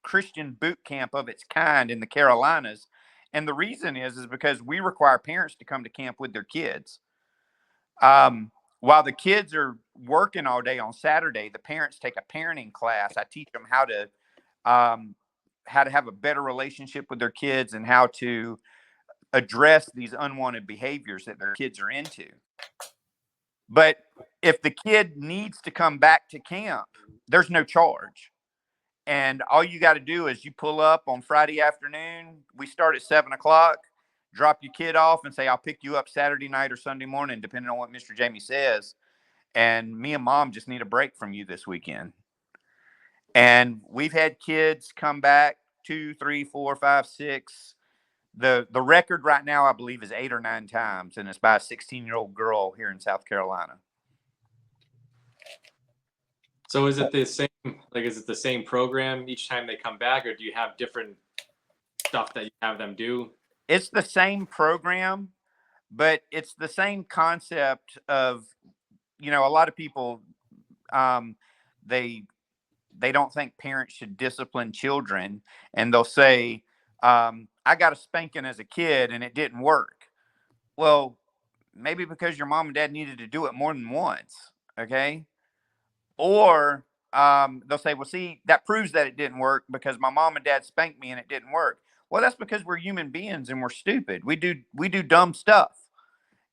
Christian boot camp of its kind in the Carolinas. And the reason is because we require parents to come to camp with their kids. While the kids are working all day on Saturday, the parents take a parenting class. I teach them how to have a better relationship with their kids and how to address these unwanted behaviors that their kids are into. But if the kid needs to come back to camp, there's no charge. And all you got to do is you pull up on Friday afternoon. We start at 7:00, drop your kid off and say, I'll pick you up Saturday night or Sunday morning, depending on what Mr. Jamie says. And me and mom just need a break from you this weekend. And we've had kids come back 2, 3, 4, 5, 6. The record right now, I believe, is 8 or 9 times. And it's by a 16-year-old girl here in South Carolina. So is it the same? Is it the same program each time they come back, or do you have different stuff that you have them do? It's the same program, but it's the same concept of, a lot of people, they don't think parents should discipline children, and they'll say, I got a spanking as a kid and it didn't work. Well, maybe because your mom and dad needed to do it more than once. Okay. Or they'll say, well, see, that proves that it didn't work because my mom and dad spanked me and it didn't work. Well, that's because we're human beings and we're stupid. We do dumb stuff.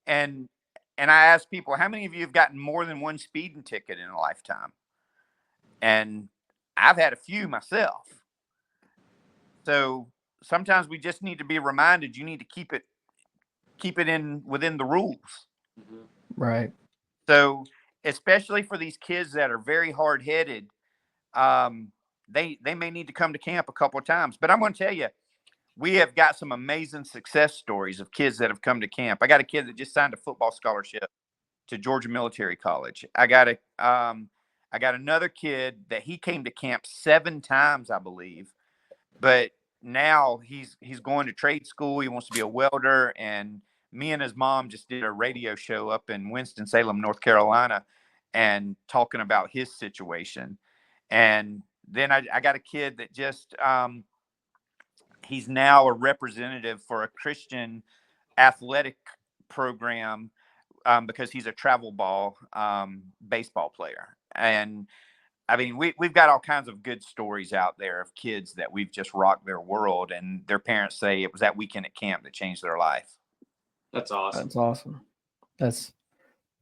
And I ask people, how many of you have gotten more than one speeding ticket in a lifetime? And I've had a few myself. So sometimes we just need to be reminded you need to keep it in within the rules. Right. So especially for these kids that are very hard-headed, they may need to come to camp a couple of times. But I'm going to tell you, we have got some amazing success stories of kids that have come to camp. I got a kid that just signed a football scholarship to Georgia Military College. I got another kid that he came to camp 7 times, I believe. But now he's going to trade school. He wants to be a welder. And me and his mom just did a radio show up in Winston-Salem, North Carolina, and talking about his situation. And then I got a kid that just he's now a representative for a Christian athletic program because he's a travel ball baseball player. And I mean, we've got all kinds of good stories out there of kids that we've just rocked their world, and their parents say it was that weekend at camp that changed their life. That's awesome. That's awesome.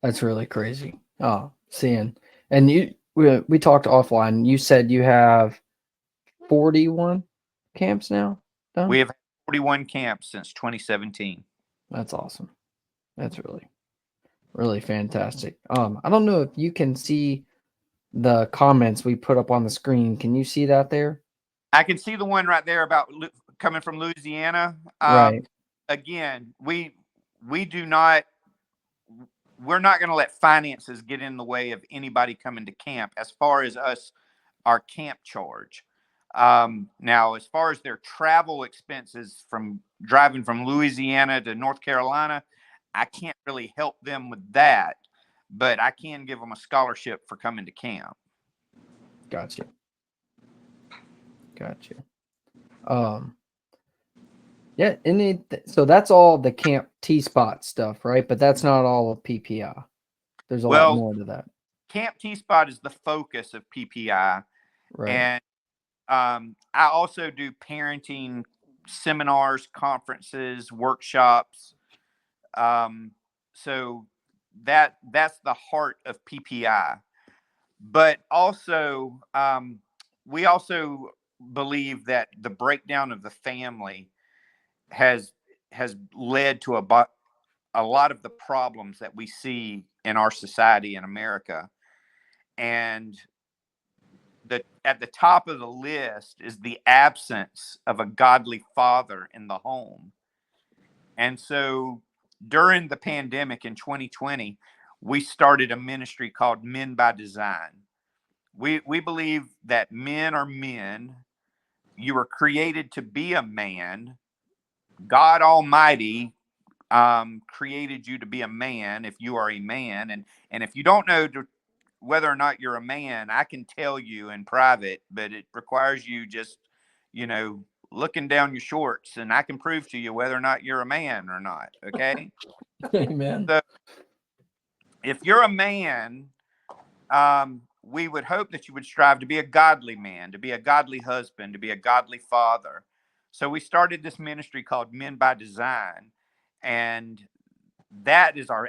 That's really crazy. Oh, seeing. And we talked offline. You said you have 41 camps now done? We have 41 camps since 2017. That's awesome. That's really fantastic. I don't know if you can see the comments we put up on the screen. Can you see that there? I can see the one right there about coming from Louisiana. Right. Again, we're not going to let finances get in the way of anybody coming to camp as far as our camp charge. Now, as far as their travel expenses from driving from Louisiana to North Carolina, I can't really help them with that, but I can give them a scholarship for coming to camp. Gotcha. Yeah, so that's all the Camp T-Spot stuff, right? But that's not all of PPI. There's a lot more to that. Camp T-Spot is the focus of PPI. Right. And I also do parenting seminars, conferences, workshops. So that's the heart of PPI. But also, we also believe that the breakdown of the family has led to a lot of the problems that we see in our society in America. And at the top of the list is the absence of a godly father in the home. And so during the pandemic in 2020, we started a ministry called Men by Design. We believe that men are men. You were created to be a man. God Almighty created you to be a man if you are a man. And if you don't know whether or not you're a man, I can tell you in private, but it requires you just, looking down your shorts, and I can prove to you whether or not you're a man or not. Okay. Amen. So if you're a man, we would hope that you would strive to be a godly man, to be a godly husband, to be a godly father. So we started this ministry called Men by Design, and that is our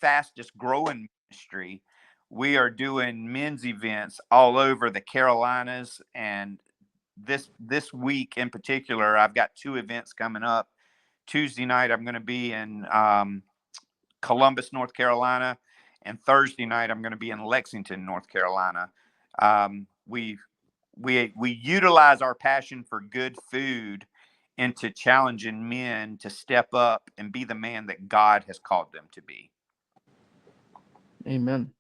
fastest growing ministry. We are doing men's events all over the Carolinas, and this week in particular, I've got 2 events coming up. Tuesday night, I'm going to be in Columbus, North Carolina, and Thursday night, I'm going to be in Lexington, North Carolina. We utilize our passion for good food into challenging men to step up and be the man that God has called them to be. Amen.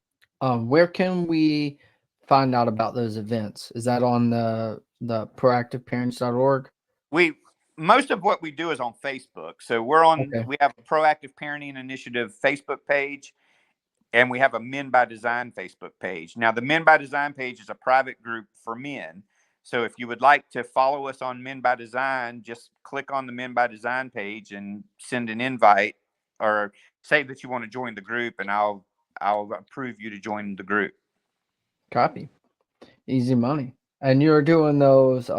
Where can we find out about those events? Is that on the proactiveparents.org? Most of what we do is on Facebook. So we have a Proactive Parenting Initiative Facebook page, and we have a Men by Design Facebook page. Now, the Men by Design page is a private group for men. So if you would like to follow us on Men by Design, just click on the Men by Design page and send an invite, or say that you want to join the group, and I'll approve you to join the group. Copy. Easy money. And you're doing those,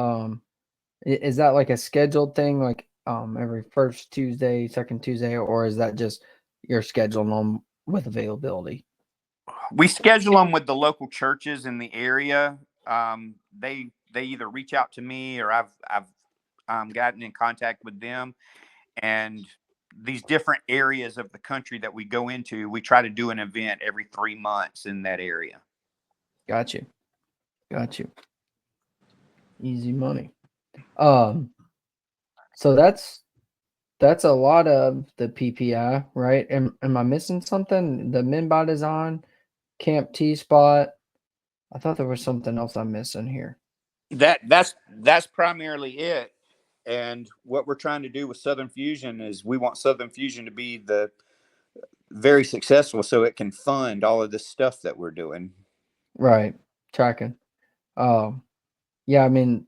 is that like a scheduled thing, like every first Tuesday, second Tuesday, or is that just you're scheduling them with availability? We schedule them with the local churches in the area. They either reach out to me, or I've gotten in contact with them. And these different areas of the country that we go into, we try to do an event every 3 months in that area. Got you. Easy money. So that's a lot of the PPI, right? Am I missing something? The Men by Design, Camp T-Spot. I thought there was something else I'm missing here. That's primarily it. And what we're trying to do with Southern Fusion is we want Southern Fusion to be very successful, so it can fund all of this stuff that we're doing. Right. Tracking. Yeah, I mean,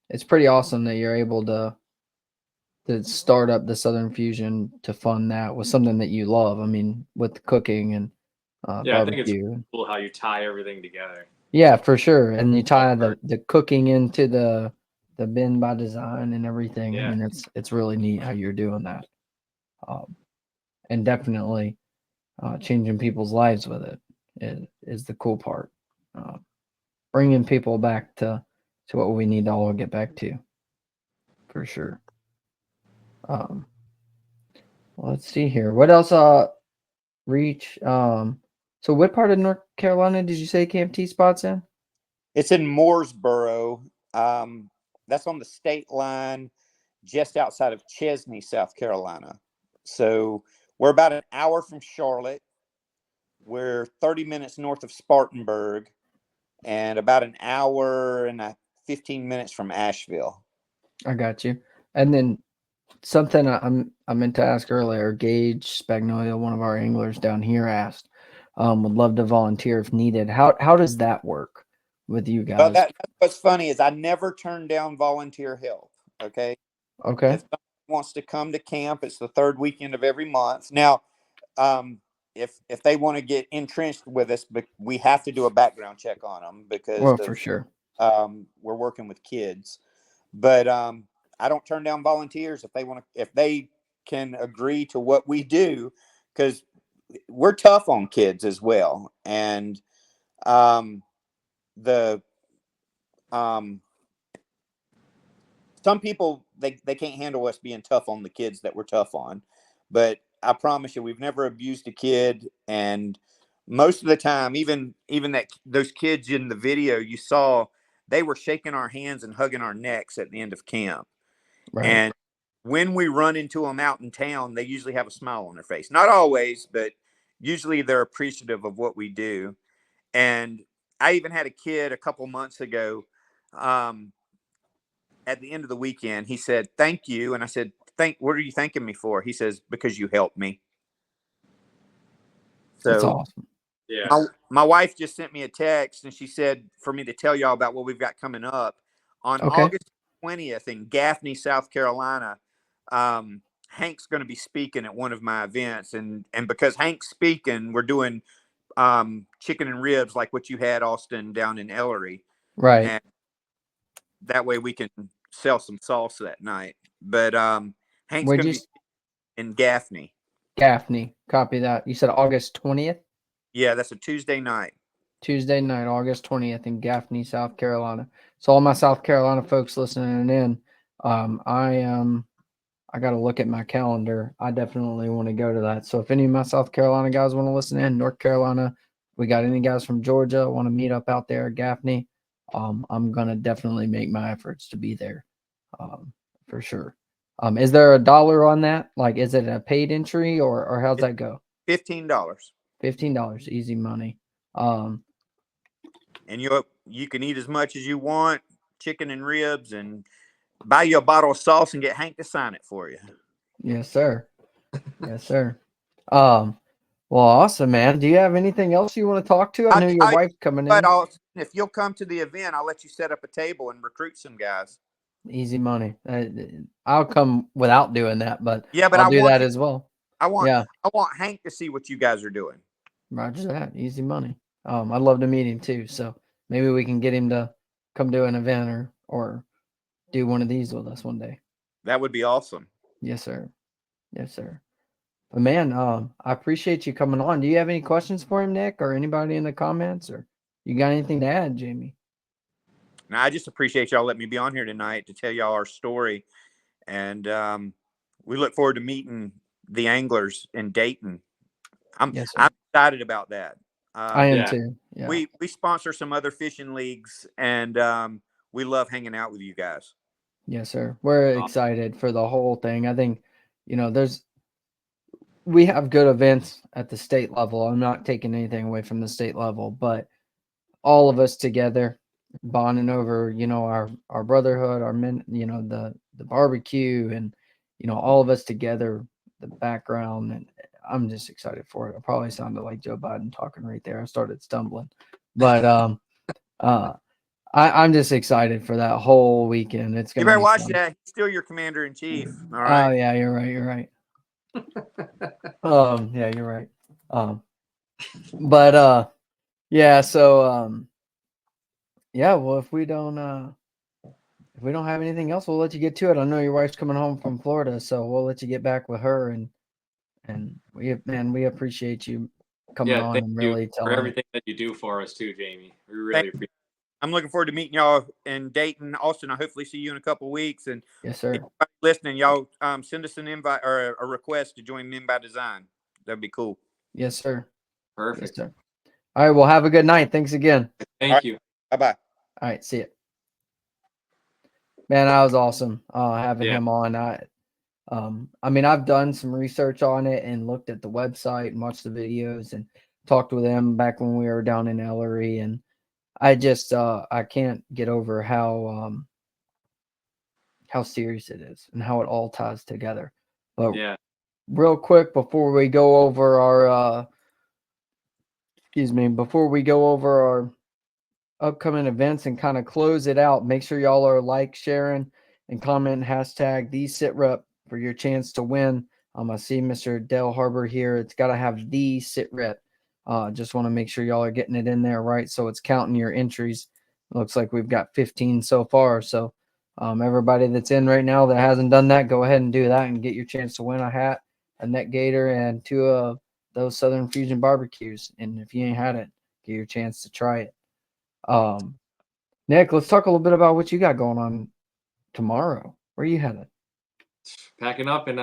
it's pretty awesome that you're able to start up the Southern Fusion to fund that with something that you love. I mean, with cooking and Yeah, I think it's barbecue. cool how you tie everything together. Yeah, for sure. And you tie the cooking into the bin by design and everything. I Yeah. mean, it's really neat how you're doing that. And definitely changing people's lives with it is the cool part. Bringing people back to what we need to all get back to, for sure. Let's see here. What else? Reach. So what part of North Carolina did you say Camp T Spot's in? It's in Mooresboro. That's on the state line just outside of Chesney, South Carolina. So we're about an hour from Charlotte. We're 30 minutes north of Spartanburg and about an hour and 15 minutes from Asheville. I got you. And then something I meant to ask earlier, Gage Spagnolia, one of our anglers down here, asked, would love to volunteer if needed. How does that work with you guys? Well, that's what's funny is I never turn down volunteer help. Okay. Okay. If someone wants to come to camp, it's the third weekend of every month. Now, if they want to get entrenched with us, but we have to do a background check on them because for sure. We're working with kids. But I don't turn down volunteers if they can agree to what we do, because we're tough on kids as well. And some people they can't handle us being tough on the kids that we're tough on, but I promise you, we've never abused a kid. And most of the time, even that those kids in the video you saw, they were shaking our hands and hugging our necks at the end of camp. Right. And when we run into them out in town, they usually have a smile on their face. Not always, but usually they're appreciative of what we do. And I even had a kid a couple months ago. At the end of the weekend, he said, "Thank you." And I said, what are you thanking me for? He says, "Because you helped me." So that's awesome. Yeah. My wife just sent me a text and she said for me to tell y'all about what we've got coming up on August 20th in Gaffney, South Carolina. Hank's going to be speaking at one of my events, and because Hank's speaking, we're doing chicken and ribs like what you had, Austin, down in Ellery. Right. And that way we can sell some sauce that night. But Hank's going to be in Gaffney. Gaffney. Copy that. You said August 20th? Yeah, that's a Tuesday night. Tuesday night, August 20th in Gaffney, South Carolina. So all my South Carolina folks listening in, I got to look at my calendar. I definitely want to go to that. So if any of my South Carolina guys want to listen in, North Carolina, we got any guys from Georgia want to meet up out there at Gaffney, I'm going to definitely make my efforts to be there for sure. Is there $1 on that? Like, is it a paid entry or how's that go? $15. $15, easy money. And you can eat as much as you want, chicken and ribs, and buy you a bottle of sauce and get Hank to sign it for you. Yes, sir. Yes, sir. Well, awesome, man. Do you have anything else you want to talk to? I know your wife's coming in. If you'll come to the event, I'll let you set up a table and recruit some guys. Easy money. I'll come without doing that, but yeah, but I'll do that as well. I want Hank to see what you guys are doing. Roger that. Easy money. I'd love to meet him too. So maybe we can get him to come do an event or do one of these with us one day. That would be awesome. Yes, sir. Yes, sir. But man, I appreciate you coming on. Do you have any questions for him, Nick, or anybody in the comments, or you got anything to add, Jamie? No, I just appreciate y'all letting me be on here tonight to tell y'all our story. And we look forward to meeting the anglers in Dayton. I'm excited about that. I am too. Yeah. We sponsor some other fishing leagues, and we love hanging out with you guys. Yes, sir. We're excited for the whole thing. I think, we have good events at the state level. I'm not taking anything away from the state level, but all of us together bonding over, our brotherhood, our men, the barbecue, and, all of us together, the background, and I'm just excited for it. I probably sounded like Joe Biden talking right there. I started stumbling, but I'm just excited for that whole weekend. It's gonna. You better watch that. He's still your commander in chief. All right. Oh yeah, you're right. You're right. Yeah, you're right. But yeah, so yeah, well, if we don't have anything else, we'll let you get to it. I know your wife's coming home from Florida, so we'll let you get back with her, and we appreciate you coming Yeah, on thank and you really for telling it. everything that you do for us too, Jamie. We Thank really appreciate I'm looking forward to meeting y'all in Dayton, Austin. I hopefully see you in a couple of weeks. And Yes, sir. anybody listening, y'all send us an invite or a request to join Men by Design. That'd be cool. Yes, sir. Yes, Perfect. sir. All right, well, have a good night. Thanks again. Thank you. Bye bye. All right, see you. Man, that was awesome having Yeah. him on. I mean, I've done some research on it and looked at the website and watched the videos and talked with him back when we were down in Ellery, and I just I can't get over how serious it is and how it all ties together. But Yeah. real quick before we go over our upcoming events and kind of close it out, make sure y'all are sharing, and comment hashtag the SITREP for your chance to win. I see Mr. Dale Harbor here. It's got to have the SITREP. Just want to make sure y'all are getting it in there right, so it's counting your entries. Looks like we've got 15 so far. So everybody that's in right now that hasn't done that, go ahead and do that and get your chance to win a hat, a neck gaiter, and 2 of those Southern Fusion barbecues. And if you ain't had it, get your chance to try it. Nick, let's talk a little bit about what you got going on tomorrow. Where are you headed? Packing up and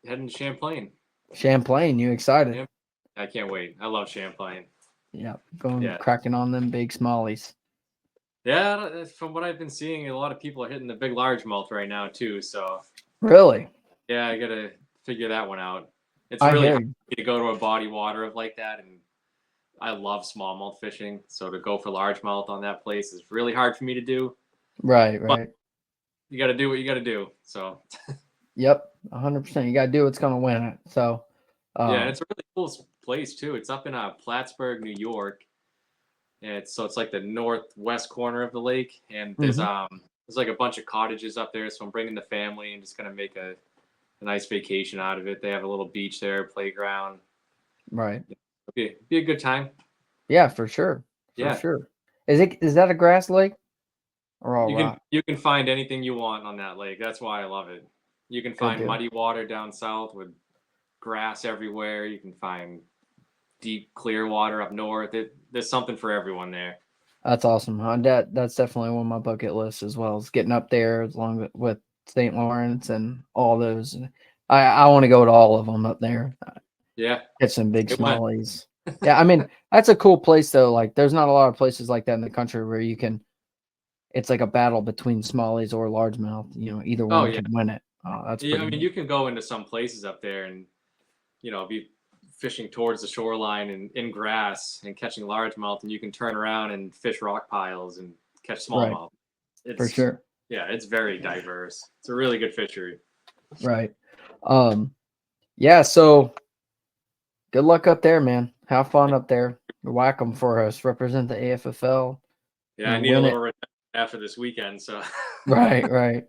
heading to Champlain. Champlain, you excited? Yep. I can't wait. I love Champlain. Yeah, cracking on them big smallies. Yeah, from what I've been seeing, a lot of people are hitting the big largemouth right now too. So Really? yeah, I gotta figure that one out. It's I really hear hard you. to go to a body water of like that, and I love smallmouth fishing. So to go for largemouth on that place is really hard for me to do. Right. But you got to do what you got to do. So Yep, 100%. You got to do what's going to win it. So yeah, and it's a really cool place too. It's up in Plattsburgh, New York. And it's like the northwest corner of the lake, and there's like a bunch of cottages up there. So I'm bringing the family and just gonna make a nice vacation out of it. They have a little beach there, playground. Right. Be a good time. Yeah, for sure. Yeah. Sure. Is that a grass lake or all rock? You can find anything you want on that lake. That's why I love it. You can find muddy water down south with grass everywhere. You can find deep, clear water up north. There's something for everyone there. That's awesome. That's definitely on my bucket list as well, as getting up there along with St. Lawrence and all those. I want to go to all of them up there. Yeah. Get some big smallies. Yeah, I mean, that's a cool place though. Like there's not a lot of places like that in the country where you can, it's like a battle between smallies or largemouth. Either one can win it. That's yeah. pretty I mean, neat. you can go into some places up there and be fishing towards the shoreline and in grass and catching largemouth, and you can turn around and fish rock piles and catch smallmouth. For sure. Yeah, it's very diverse. It's a really good fishery. Right. Yeah. So good luck up there, man. Have fun up there. Whack them for us. Represent the AFFL. Yeah, I need a little revenge after this weekend. So. Right.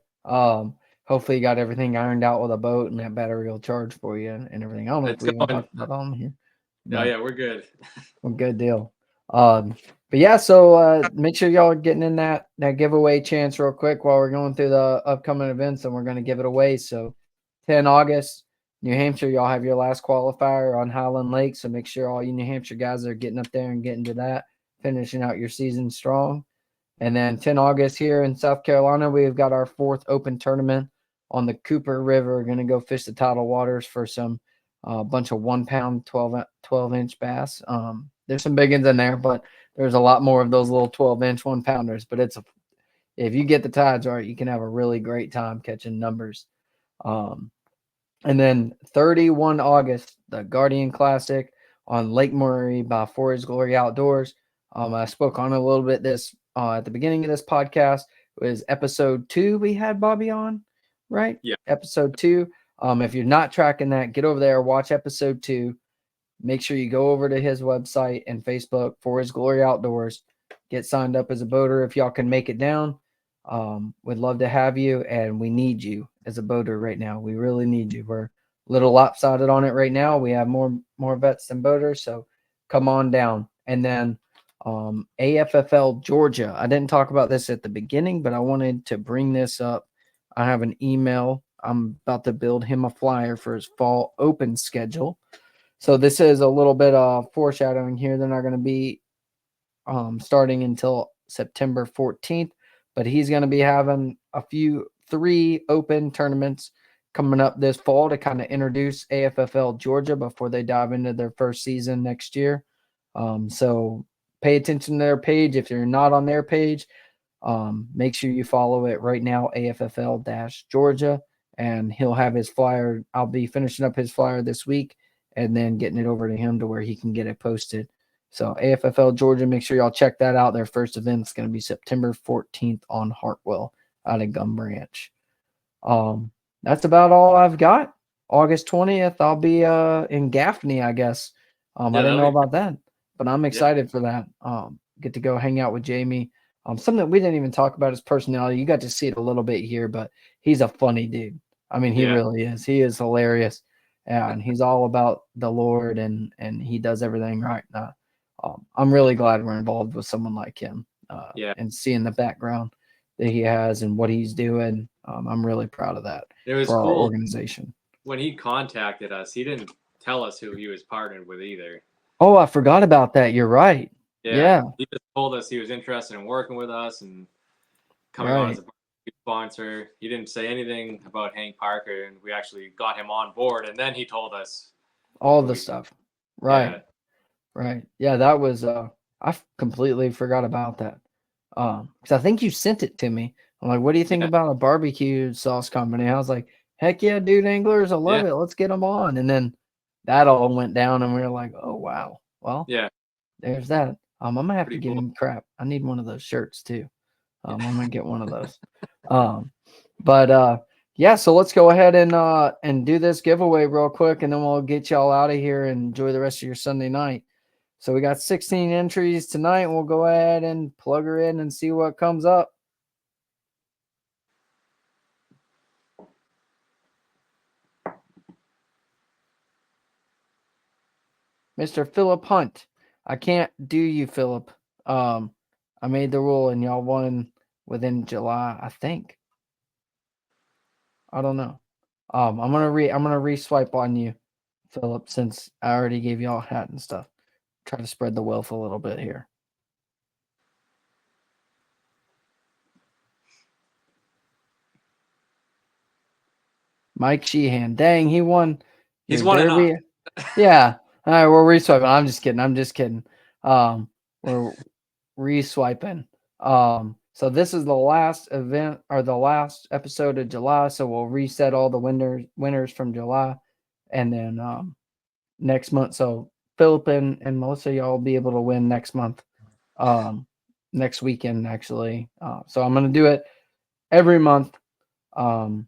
Hopefully you got everything ironed out with a boat and that battery will charge for you and everything. I don't know if we even talked about on here. Oh yeah, we're good. Well, good deal. But yeah, so make sure y'all are getting in that giveaway chance real quick while we're going through the upcoming events, and we're going to give it away. So 10 August, New Hampshire, y'all have your last qualifier on Highland Lake. So make sure all you New Hampshire guys are getting up there and getting to that, finishing out your season strong. And then 10 August here in South Carolina, we've got our 4th open tournament on the Cooper River. We're going to go fish the tidal waters for some bunch of 1 pound, 12-inch bass. There's some big ones in there, but there's a lot more of those little 12-inch 1 pounders. But if you get the tides right, you can have a really great time catching numbers. And then 31 August, the Guardian Classic on Lake Murray by For His Glory Outdoors. I spoke on it a little bit at the beginning of this podcast. It was episode 2 we had Bobby on, right? Yeah. Episode 2. If you're not tracking that, get over there, watch episode 2. Make sure you go over to his website and Facebook, For His Glory Outdoors. Get signed up as a boater if y'all can make it down. We'd love to have you, and we need you as a boater right now. We really need you. We're a little lopsided on it right now. We have more vets than boaters, so come on down. And then AFFL Georgia. I didn't talk about this at the beginning, but I wanted to bring this up. I have an email. I'm about to build him a flyer for his fall open schedule. So this is a little bit of foreshadowing here. They're not going to be starting until September 14th, but he's going to be having 3 open tournaments coming up this fall to kind of introduce AFFL Georgia before they dive into their first season next year. So pay attention to their page. If you're not on their page, make sure you follow it right now, AFFL-Georgia, and he'll have his flyer. I'll be finishing up his flyer this week and then getting it over to him to where he can get it posted. So AFFL Georgia, make sure y'all check that out. Their first event is going to be September 14th on Hartwell out of Gum Branch. That's about all I've got. August 20th, I'll be in Gaffney, I guess. I didn't know about that, but I'm excited for that. Get to go hang out with Jamie. Something that we didn't even talk about is personality. You got to see it a little bit here, but he's a funny dude. I mean, he really is. He is hilarious, and he's all about the Lord, and he does everything right. I'm really glad we're involved with someone like him. And seeing the background that he has and what he's doing, I'm really proud of that. It was for cool. Our organization. When he contacted us, he didn't tell us who he was partnered with either. Oh, I forgot about that. You're right. Yeah. He just told us he was interested in working with us and coming on as a sponsor. He didn't say anything about Hank Parker, and we actually got him on board, and then he told us all the stuff. Right. Right. Yeah, that was I completely forgot about that. Because I think you sent it to me. I'm like, what do you think about a barbecue sauce company? I was like, heck yeah, dude, anglers, I love it. Let's get them on. And then that all went down, and we were like, oh wow. Well, there's that. I'm gonna have to give him crap. I need one of those shirts too. I'm gonna get one of those. Yeah, so let's go ahead and do this giveaway real quick, and then we'll get y'all out of here and enjoy the rest of your Sunday night. So we got 16 entries tonight. We'll go ahead and plug her in and see what comes up. Mr. Philip Hunt. I can't do you, Philip. I made the rule and y'all won within July, I think. I don't know. I'm gonna re-swipe on you, Philip, since I already gave y'all a hat and stuff. Try to spread the wealth a little bit here. Mike Sheehan. Dang, he won. He's won enough. Yeah. All right, we're re-swiping. I'm just kidding. We're re-swiping. So this is the last event or the last episode of July. So we'll reset all the winners from July, and then next month. So Philip and Melissa, y'all will be able to win next month, next weekend actually. So I'm gonna do it every month. We'll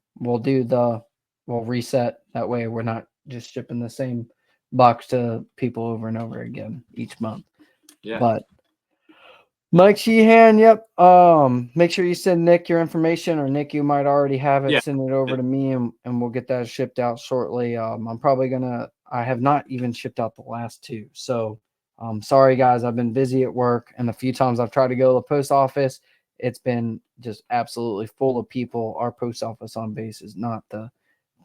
reset. That way we're not just shipping the same box to people over and over again each month. Yeah. But Mike Sheehan, yep. Make sure you send Nick your information, or Nick, you might already have it. Yeah. Send it over to me, and we'll get that shipped out shortly. I have not even shipped out the last 2. So sorry guys, I've been busy at work, and the few times I've tried to go to the post office, it's been just absolutely full of people. Our post office on base is not the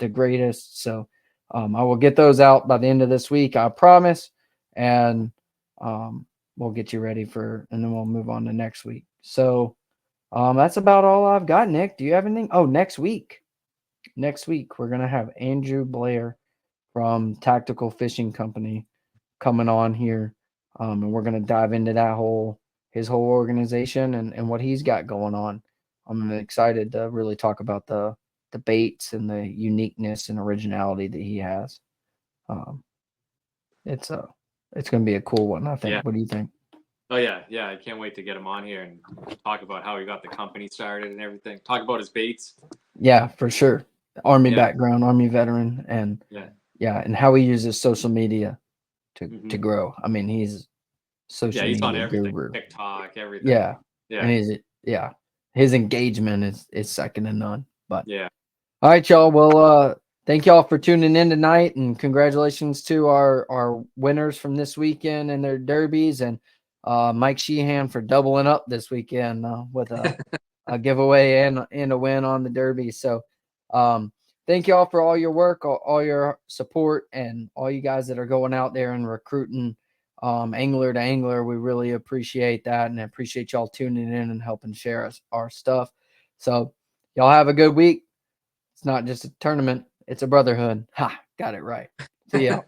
greatest. So I will get those out by the end of this week, I promise. And we'll get you ready and then we'll move on to next week. So that's about all I've got. Nick, do you have anything? Oh, next week we're going to have Andrew Blair from Tactical Fishing Company coming on here. And we're going to dive into his whole organization and what he's got going on. I'm excited to really talk about the baits and the uniqueness and originality that he has. It's going to be a cool one, I think. Yeah. What do you think? Oh yeah, I can't wait to get him on here and talk about how he got the company started and everything. Talk about his baits. Yeah, for sure. Army background, Army veteran, and and how he uses social media to grow. I mean, he's social media he's on everything, guru. TikTok, everything. Yeah, and his engagement is second to none. But all right, y'all. Well, thank y'all for tuning in tonight, and congratulations to our winners from this weekend and their derbies, and Mike Sheehan for doubling up this weekend with a giveaway and a win on the derby. So thank y'all for all your work, all your support, and all you guys that are going out there and recruiting angler to angler. We really appreciate that, and I appreciate y'all tuning in and helping share our stuff. So y'all have a good week. It's not just a tournament, it's a brotherhood. Ha, got it right. See ya.